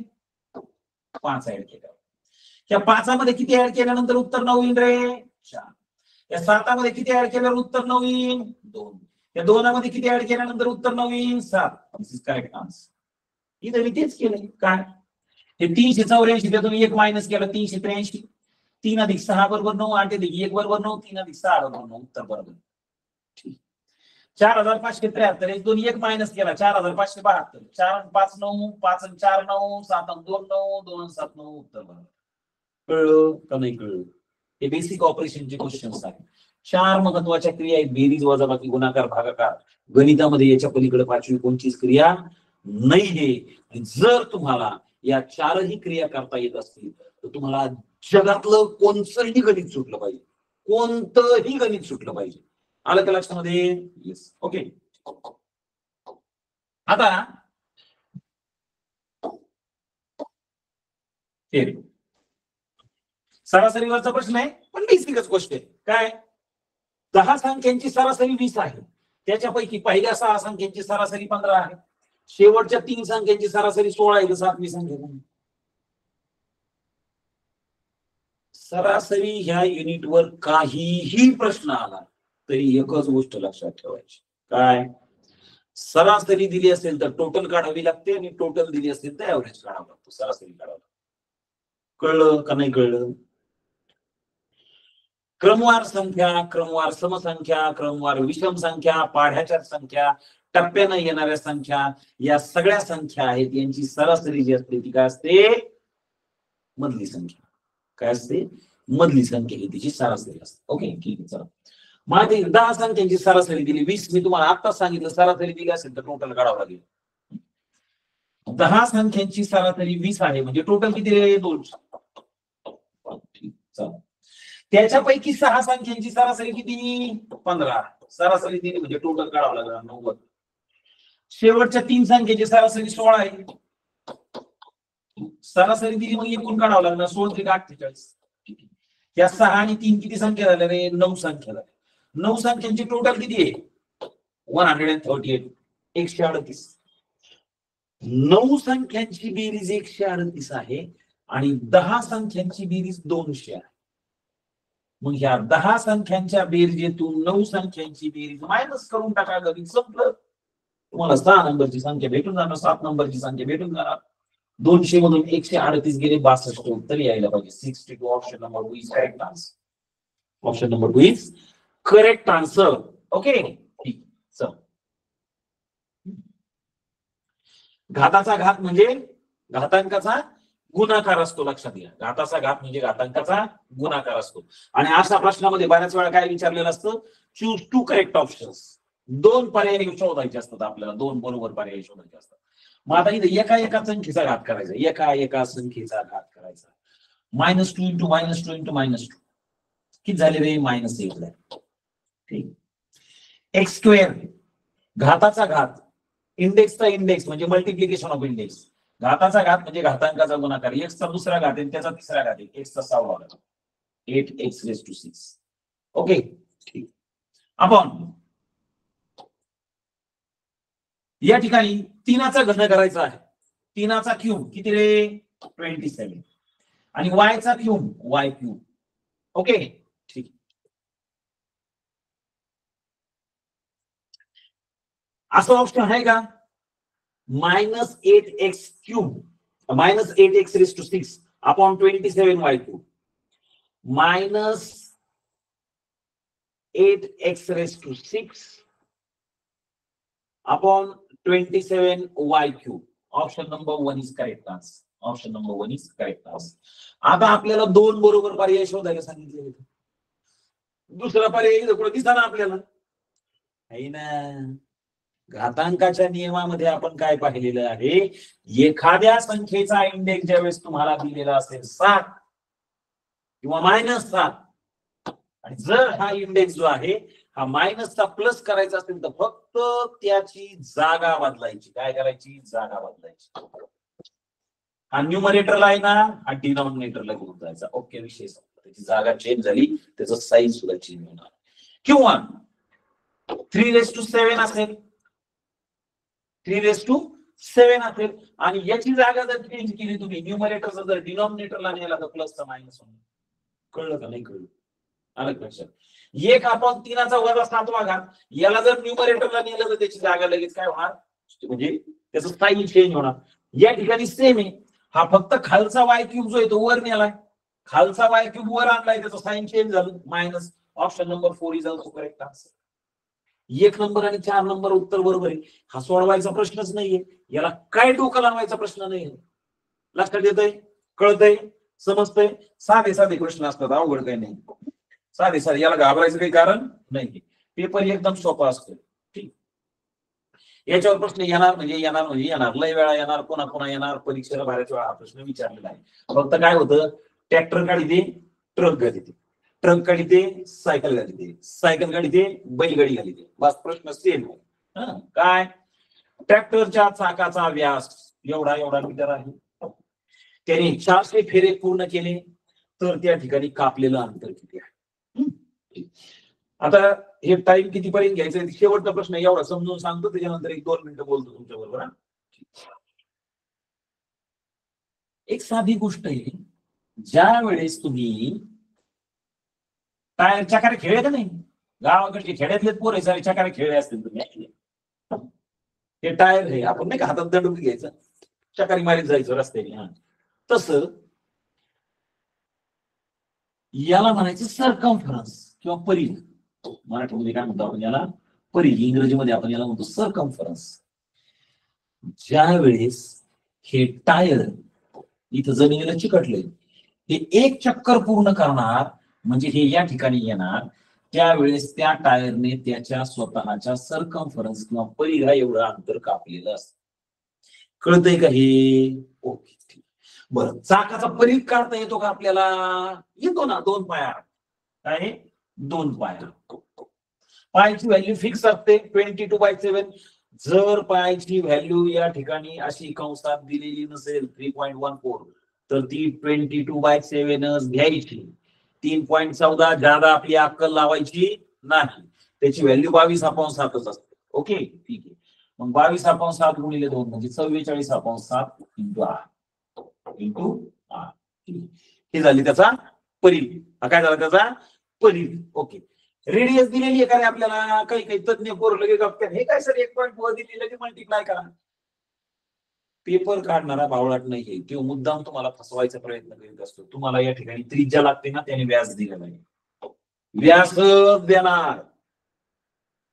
5 ऍड केलं. या 5मध्ये किती ऍड केल्यानंतर उत्तर 9 येईल रे? 4. या 7मध्ये किती ऍड केल्यावर उत्तर 9 येईल? 2. या 2मध्ये किती ऍड केल्यानंतर उत्तर 9 येईल? 7. दिस इज करेक्ट आन्सर. इथे मी तेच केलं. काय हे 384 त्यातून 1 मायनस केलं 383. 3 अधिक 6 बरोबर 9, 8 अधिक 1 बरोबर 9, 3 अधिक 6 बरोबर 9. उत्तर बरोबर. 4573. 1 2 1 मायनस केला 4572. 4 आणि 5 9, 5 आणि 4 9, 7 आणि 2 9, 2 आणि 7 9. उत्तर बरोबर. कळलं का नाही कळलं? हे बेसिक ऑपरेशनचे क्वेश्चन्स आहेत. 4 महत्वाच्या क्रिया आहेत: बेरीज, वजाबाकी, गुणाकार, भागाकार. गणितामध्ये याच्या पलीकडे पाचवी कोणतीच क्रिया नाहीये. जर तुम्हाला या 4ही क्रिया करता येत असतील तर तुम्हाला जगातलं कोणतंही गणित सुटलं पाहिजे, कोणतंही गणित सुटलं पाहिजे. आलं का लक्षामध्ये? येस. ओके. आता सरासरीवरचा प्रश्न आहे, पण बेसिकच गोष्ट आहे. काय? 10 संख्यांची सरासरी 20 आहे, त्याच्यापैकी पहिल्या 6 संख्यांची सरासरी 15 आहे, शेवटच्या 3 संख्यांची सरासरी 16 आहे. 7वी संख्या सरासरी ह्या युनिटवर काहीही प्रश्न आला तरी एकच गोष्ट लक्षात ठेवायची. काय? सरासरी दिली असेल तर टोटल काढावी लागते आणि टोटल दिली असेल तर ऍव्हरेज काढावा लागतो, सरासरी काढावं. कळलं का नाही कळलं? क्रमवार संख्या, क्रमवार समसंख्या, क्रमवार विषम संख्या, पाढ्याच्या संख्या, टप्प्यानं येणाऱ्या संख्या, या सगळ्या संख्या आहेत. यांची सरासरी जी असते ती काय असते? मधली संख्या. काय असते? मधली संख्या ही तिची सरासरी असते. ओके, ठीक आहे. चला, माझी 10 संख्यांची सरासरी दिली 20. मी तुम्हाला आत्ताच सांगितलं सरासरी दिली असेल तर टोटल काढावं लागेल. 10 संख्यांची सरासरी 20 आहे, म्हणजे टोटल किती रे? 200. त्याच्यापैकी 6 संख्यांची सरासरी किती? 15. सरासरी दिली म्हणजे टोटल काढावं लागणार 90. शेवटच्या 3 संख्येची सरासरी 16 आहे, सरासरी दिली मग एकूण काढावं लागणार 16 × 48. या 6 आणि 3 किती संख्या झाल्या रे? 9 संख्या झाल्या. 9 संख्यांची टोटल किती आहे? 138. 138. 9 संख्यांची बेरीज 138 आहे आणि 10 संख्यांची बेरीज 200 आहे. मग ह्या 10 संख्यांच्या बेरजेतून 9 संख्यांची बेरीज मायनस करून टाका, गणित संपलं. तुम्हाला 6 नंबरची संख्या भेटून जाणार, 7 नंबरची संख्या भेटून जाणार. 200 मधून 138 गेले, 62 उत्तर यायला पाहिजे. 62. Option number 2 is correct answer. Option number 2 is correct answer. Okay, ठीक. चल, घाताचा घात म्हणजे घातांकाचा गुणाकार असतो, लक्षात घ्या. घाताचा घात म्हणजे घातांकाचा गुणाकार असतो. आणि अशा प्रश्नामध्ये बऱ्याच वेळा काय विचारलेलं असतं? Choose 2 correct options. 2 पर्याय शोधायचे असतात आपल्याला, 2 बरोबर पर्याय शोधायचे असतात. मग आता इथे एका संख्येचा घात करायचा, एका संख्येचा घात करायचा. -2 × -2 × -2 किती झाले रे? -1 ठीक. x², घाताचा घात, इंडेक्सचा इंडेक्स म्हणजे मल्टिप्लिकेशन ऑफ इंडेक्स. घाताचा घात म्हणजे घातांकाचा गुणाकार. x चा दुसरा घात आहे त्याचा तिसरा घात आहे, x चा 6वा घात, 8x6. ओके, ठीक. आपण या ठिकाणी 3चा घन करायचा आहे. 3चा क्यूब किती रे? 27. आणि y चा क्यूब y³. ओके, ठीक. असं ऑप्शन आहे का? -8x³ -8x6 upon 27y³ -8x6 upon 27y³. Option number 1 is correct answer. Option number 1 is correct answer. आता आपल्याला 2 बरोबर पर्याय शोधायला सांगितले. दुसरा पर्याय कुठे दिसला आपल्याला? आहे ना. घातांकाच्या नियमामध्ये आपण काय पाहिलेलं आहे? एखाद्या संख्येचा इंडेक्स ज्यावेळेस तुम्हाला दिलेला असेल 7 किंवा -7, आणि जर हा इंडेक्स जो आहे हा मायनसचा प्लस करायचा असेल तर फक्त त्याची जागा बदलायची. काय करायची? जागा बदलायची. हा न्यूमरेटरला आहे ना, हा डिनॉमिनेटरला घेऊन जायचा. ओके, विषय संपला. त्याची जागा चेंज झाली, त्याचं साईज सुद्धा चेंज होणार. किंवा 3⁻7 असेल, 3⁻7 असेल आणि याची जागा जर चेंज केली तुम्ही, न्यूमरेटरचा जर डिनॉमिनेटरला नेला तर प्लसचा मायनस होणार. कळलं का नाही कळलं? आलं लक्षात? 1/3चा वजा 7वा घात, याला जर न्यूमरेटरला नेलं तर त्याची जागा लगेच काय होणार? म्हणजे त्याचं साईन चेंज होणार. या ठिकाणी सेम आहे. हा फक्त खालचा y³ जो आहे तो वर नेलाय, खालचा y³ वर आणलाय, त्याचं साईन चेंज झालं minus. Option number 4 is also correct answer. 1 number आणि 4 नंबर उत्तर बरोबर आहे. हा सोडवायचा प्रश्नच नाहीये, याला काय डोकं लावायचा प्रश्न नाही. लक्षात येतंय? कळतंय? समजतंय? साधे साधे प्रश्न असतात, अवघड काही नाही. साधे साधे, याला घाबरायचं काही कारण नाही. पेपर एकदम सोपा असतो. ठीक, याच्यावर प्रश्न येणार म्हणजे येणार म्हणजे येणार, लय वेळा येणार, पुन्हा पुन्हा येणार, परीक्षेला बऱ्याच वेळा हा प्रश्न विचारलेला आहे. फक्त काय होतं, ट्रॅक्टर गाडी दे, ट्रक गाडी दे, ट्रक गाडी दे, सायकल गाडी दे, सायकल गाडी दे, बैलगाडी गाडी दे, बस प्रश्न सेम. काय, ट्रॅक्टरच्या चाकाचा व्यास एवढा एवढा मीटर आहे, त्याने 400 फेरे पूर्ण केले तर त्या ठिकाणी कापलेलं अंतर किती आहे. आता हे टाइम किती पर्यंत घ्यायचं, शेवटचा प्रश्न एवढा समजून सांगतो, त्याच्यानंतर 1-2 मिनिटं बोलतो तुमच्या बरोबर. एक साधी गोष्ट आहे, ज्या वेळेस तुम्ही टायरच्या चकारे खेळले का नाही, गावाकडचे खेड्यातले पोर सारे चकारे खेळले असतील तुम्ही, ते टायर आहे, आपण नाही का हातात दंडून घ्यायचं, चकारी मारीत जायचं रस्त्याने, तसं याला म्हणायचं सरकमफरन्स किंवा परिघ. मराठीमध्ये काय म्हणतो आपण याला, परिघ. इंग्रजीमध्ये आपण याला म्हणतो सरकमफरन्स. ज्या वेळेस हे टायर इथं जमिनीला चिकटले, हे एक चक्कर पूर्ण करणार म्हणजे हे या ठिकाणी येणार, त्यावेळेस त्या टायरने त्याच्या स्वतःच्या सरकमफरन्स किंवा परिघा एवढं अंतर कापलेलं असतं. कळतंय का हे? ओके, ठीक. बरं, चाकाचा परिघ काढता येतो का आपल्याला? येतो ना, 2 पाया. काय, 2 पाया. पायाची व्हॅल्यू फिक्स असते 22/7. जर पायाची व्हॅल्यू या ठिकाणी अशी कंसात दिलेली नसेल 3.14, तर ती 22/7च घ्यायची. 3.14 जादा आपली अक्कल लावायची नाही. त्याची व्हॅल्यू 22/7 असते. ओके, ठीक आहे. मग 22/7 गुणिले 2 म्हणजे 44/7 इंटू 8. हे झाली त्याचा परिघ. हा काय झाला त्याचा परिघ. ओके, रेडियस दिलेली आहे का आपल्याला? काही काही तज्ञ पोर लगे गप्प्यात, हे काय सर 1.4 दिली, लगे मल्टिप्लाय करा. पेपर काढणारा बावळाट नाहीये, किंवा मुद्दाम तुम्हाला फसवायचा प्रयत्न करीत असतो. तुम्हाला या ठिकाणी त्रिज्या लागते ना, त्याने व्यास दिला नाही, व्यास देणार.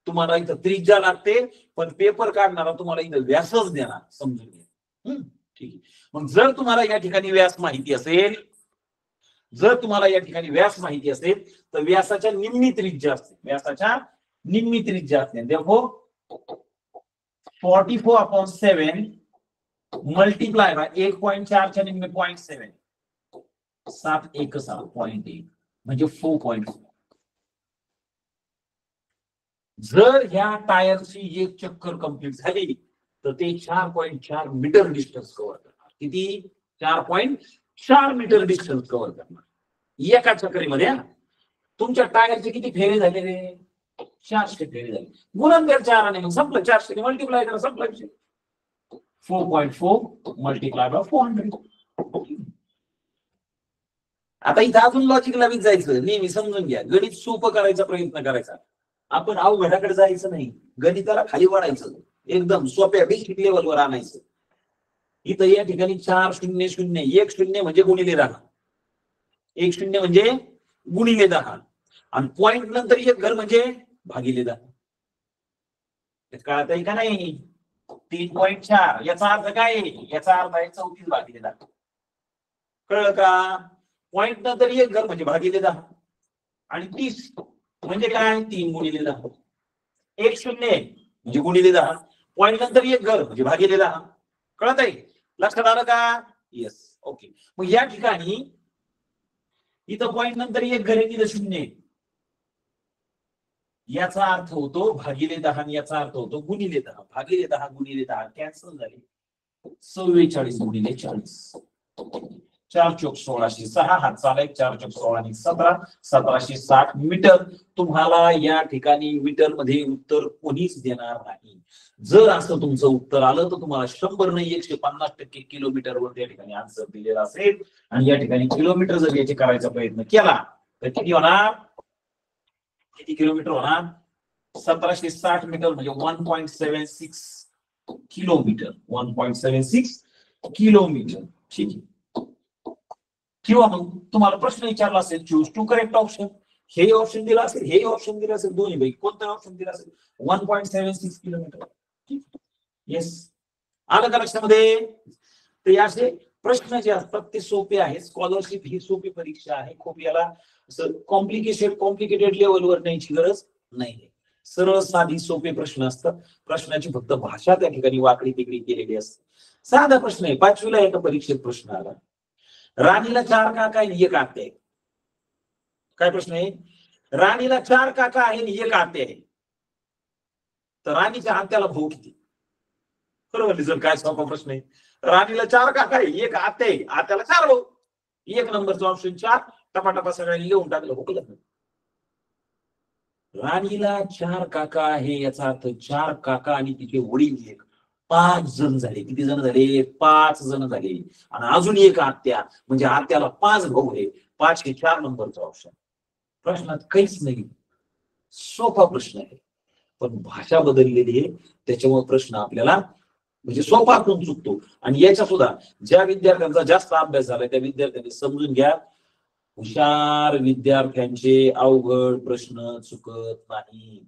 तुम्हाला इथं त्रिज्या लागते, पण पेपर काढणारा तुम्हाला इथं व्यासच देणार, समजून घ्या. ठीक आहे. मग जर तुम्हाला या ठिकाणी व्यास माहिती असेल, जर तुम्हाला या ठिकाणी व्यास माहिती असेल, तर व्यासाच्या निम्मी त्रिज्या असते, व्यासाच्या निम्मी त्रिज्या असते. देखो 44/7 मल्टीप्लाय बाय 1.4 च्या निम्मे 0.7, 7 1 6 0.1 म्हणजे 4.4. जर ह्या टायरची एक चक्कर कंप्लीट झाली तर ते 4.4 मीटर डिस्टन्स कव्हर करणार. किती? 4.4 मीटर डिस्टन्स कव्हर करणार एका चक्रीमध्ये. तुमच्या टायरचे किती फेरे झाले रे? 400 फेरे झाले. गुणनकर 4 मग संपलं. 400 ने मल्टिप्लाय करा, संपला विषय. 4.4 मल्टिप्लाय बाय 400. आता इथं अजून लॉजिक लावीत जायचं, नेहमी समजून घ्या. गणित सोपं करायचा प्रयत्न करायचा, आपण अवघडाकडे जायचं नाही. गणिताला खाली वाढायचं, एकदम सोप्या बेसिक लेवलवर आणायचं. इथं या ठिकाणी 4 0 0 1 0 म्हणजे गुणिले 10, 1 0 म्हणजे गुणिले 10, आणि पॉइंट नंतर एक घर म्हणजे भागिले 10. कळतंय का नाही? 3.4 याचा अर्थ काय? याचा अर्थ आहे 34/10. कळलं का? पॉइंट नंतर एक घर म्हणजे भागिले 10, आणि 30 म्हणजे काय? 3 गुणिले 10. 1 0 म्हणजे गुणिले 10, पॉइंट नंतर एक घर म्हणजे भागिले 10. कळत आहे? लक्षात आलं का? येस. ओके, मग या ठिकाणी इथं पॉइंट नंतर एक घर आहे, तिथं 0, याचा अर्थ होतो भागिले 10, याचा अर्थ होतो गुणिले 10. भागिले 10 गुणिले 10 कॅन्सल झाले. 44 गुणिले 40, 4 चोक 16, 6 हात चाला 4 चोक 16 17, 1760 मीटर. तुम्हाला या ठिकाणी मीटर मध्ये उत्तर कोणीच देणार नाही. जर असं तुमचं उत्तर आलं तर तुम्हाला 100 नाही 150% किलोमीटरवर त्या ठिकाणी आन्सर दिलेला असेल. आणि या ठिकाणी किलोमीटर जर याचे करायचा प्रयत्न केला तर किती होणार? किती किलोमीटर होणार? 1760 मीटर म्हणजे 1.76 किलोमीटर. 1.76 किलोमीटर. ठीक आहे. किंवा मग तुम्हाला प्रश्न विचारला असेल चूज टू करेक्ट ऑप्शन, हे ऑप्शन दिला असेल, हे ऑप्शन दिलं असेल, दोन्ही पैकी कोणतं ऑप्शन दिला असेल? 1.76 किलोमीटर. येस, आलं का लक्षामध्ये? तर असे प्रश्न जे असतात ते सोपे आहेत. स्कॉलरशिप ही सोपी परीक्षा आहे. खूप याला कॉम्प्लिकेटेड लेवलवर न्यायची गरज नाही. सरळ साधी सोपे प्रश्न असतात. प्रश्नाची फक्त भाषा त्या ठिकाणी वाकडी तिकडी केलेली असते. साधा प्रश्न आहे. 5वीला एका परीक्षेत प्रश्न आला, राणीला 4 काका आहे 1 आत्या आहे. काय प्रश्न आहे? राणीला 4 काका आहे 1 आत्या आहे, तर राणीच्या आत्याला भाऊ किती? बरोबर. रिझल्ट काय सोपा प्रश्न आहे. राणीला 4 काका आहे 1 आत्या आहे, आत्याला 4 भाऊ. 1 नंबरचा ऑप्शन 4. टपाटपा सगळ्यांनी लिहून टाकलं. हुकलं. राणीला 4 काका आहे याचा अर्थ 4 काका आणि तिचे वडील 1, 5 जण झाले. किती जण झाले? 5 जण झाले. आणि अजून 1 आत्या, म्हणजे आत्याला 5 भाऊ आहे. 5 हे 4 नंबरचा ऑप्शन. प्रश्नात काहीच नाही, सोपा प्रश्न आहे. पण भाषा बदललेली आहे, त्याच्यामुळे प्रश्न आपल्याला म्हणजे सोपा करून चुकतो. आणि याच्या सुद्धा ज्या विद्यार्थ्यांचा जास्त अभ्यास झालाय त्या विद्यार्थ्यांनी समजून घ्या, हुशार विद्यार्थ्यांचे अवघड प्रश्न चुकत नाही.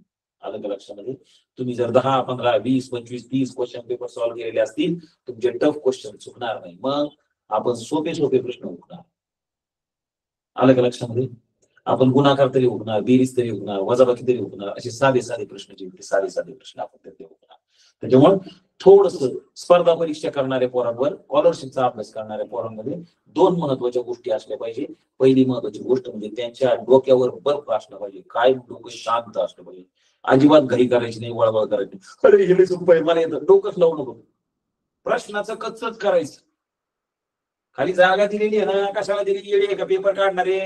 आलं का लक्षामध्ये? तुम्ही जर 10, 15, 20, 25, 30 क्वेश्चन पेपर सॉल्व्ह केलेले असतील, तुमचे टफ क्वेश्चन चुकणार नाही. मग आपण सोपे सोपे प्रश्न उठणार. आलं का लक्षामध्ये? आपण गुणाकार तरी उठणार, बेरीज तरी उठणार, वजाबाकी तरी उठणार. असे साधे साधे प्रश्न जे साधे प्रश्न आपण ते उठणार. त्याच्यामुळे थोडस स्पर्धा परीक्षा करणाऱ्या पोरांवर, स्कॉलरशिपचा अभ्यास करणाऱ्या पोरांमध्ये 2 महत्वाच्या गोष्टी असल्या पाहिजे. पहिली महत्वाची गोष्ट म्हणजे त्यांच्या डोक्यावर बर्फ असलं पाहिजे. काय डोकं शांत असलं पाहिजे. अजिबात घाई करायची नाही, वळवळ करायची नाही. अरे गेले चुक मला येतं, डोकंच लावू नको. प्रश्नाचं कच्चच करायचं. खाली जागा दिलेली आहे ना, कशाला दिलेली येडी का पेपर काढणारे?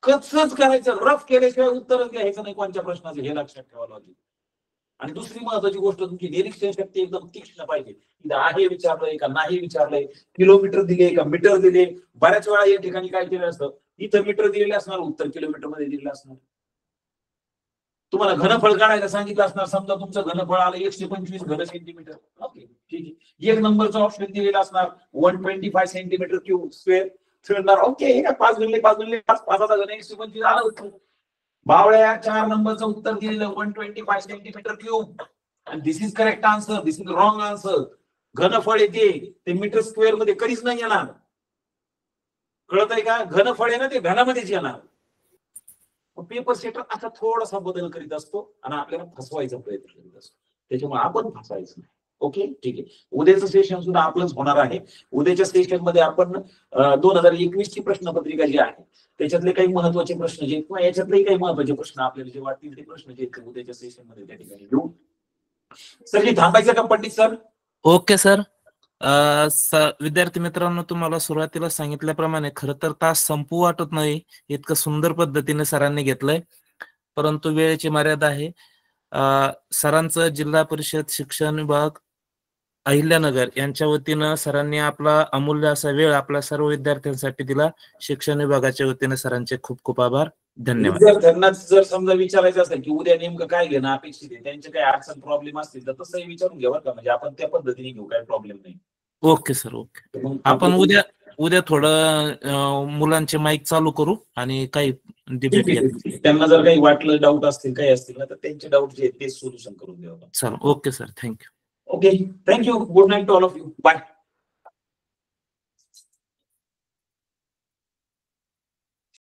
कच्चच करायचं. रफ केल्याशिवाय उत्तरच घ्यायचं नाही कोणत्या प्रश्नाचं, हे लक्षात ठेवायला लागेल. आणि दुसरी महत्वाची गोष्ट, तुमची निरीक्षण शक्ती एकदम तीक्ष्ण पाहिजे. इथं आहे विचारलंय का नाही विचारलंय, किलोमीटर दिले का मीटर दिले. बऱ्याच वेळा या ठिकाणी काय केलं असतं, इथं मीटर दिलेले असणार, उत्तर किलोमीटर मध्ये दिलेलं असणार. तुम्हाला घनफळ काढायला सांगितलं असणार. समजा तुमचं घनफळ आलं 125 घन सेंटीमीटर. ओके, ठीक आहे. 1 नंबरचा ऑप्शन दिलेला असणार 125 सेंटीमीटर क्यूब स्क्वेअर. ओके, 5 गुणिले 5 गुणिले 5, 5चा घन 125 आलं उत्तर. बावळ्या 4 नंबरचं उत्तर दिलेलं 125 सेंटीमीटर क्यूब. आणि this is correct answer, this is wrong answer. घनफळ येते ते मीटर स्क्वेअर मध्ये कधीच नाही येणार. कळत आहे का? घनफळ आहे ना ते घनामध्येच येणार. पेपर सेटर असा थोडासा बदल करीत असतो आणि आपल्याला फसवायचा प्रयत्न करीत असतो. त्याच्यामुळे आपण फसवायचं नाही. ओके, ठीक आहे. उद्याचं सेशन सुद्धा आपलंच होणार आहे. उद्याच्या सेशन मध्ये आपण 2021 ची प्रश्नपत्रिका जी आहे त्याच्यातले काही महत्वाचे प्रश्न जे किंवा याच्यातले काही महत्वाचे प्रश्न आपल्याला जे वाटतील ते प्रश्न जे उद्याच्या सेशन मध्ये त्या ठिकाणी घेऊ. सर हे थांबायचं का पंडित सर? Okay sir. विद्यार्थी मित्रांनो, तुम्हाला सुरुवातीला सांगितल्याप्रमाणे खरं तर तास संपू वाटत नाही, इतकं सुंदर पद्धतीने सरांनी घेतलंय. परंतु वेळेची मर्यादा आहे. सरांचं जिल्हा परिषद शिक्षण विभाग अहिल्यानगर यांच्या वतीनं सरांनी आपला अमूल्य असा वेळ आपल्या सर्व विद्यार्थ्यांसाठी दिला. शिक्षण विभागाच्या वतीने सरांचे खूप खूप आभार. धन्यवाद. विद्यार्थ्यांना जर समजा विचारायचं असेल की उद्या नेमकं काय घेणं अपेक्षित आहे, त्यांचे काही अडचण प्रॉब्लेम असतील तर तसंही विचारून घ्या बरं का. म्हणजे आपण त्या पद्धतीने घेऊ, काही प्रॉब्लेम नाही. Okay sir, okay. आपण उद्या थोडं मुलांचे माईक चालू करू आणि काही डिबेट. त्यांना जर काही वाटलं, डाऊट असतील काही असतील ना, तर त्यांचे डाऊट जे आहेत ते सोल्युशन करून देऊ. चला, okay sir, thank you. Okay, thank you. Good night to all of you. Bye.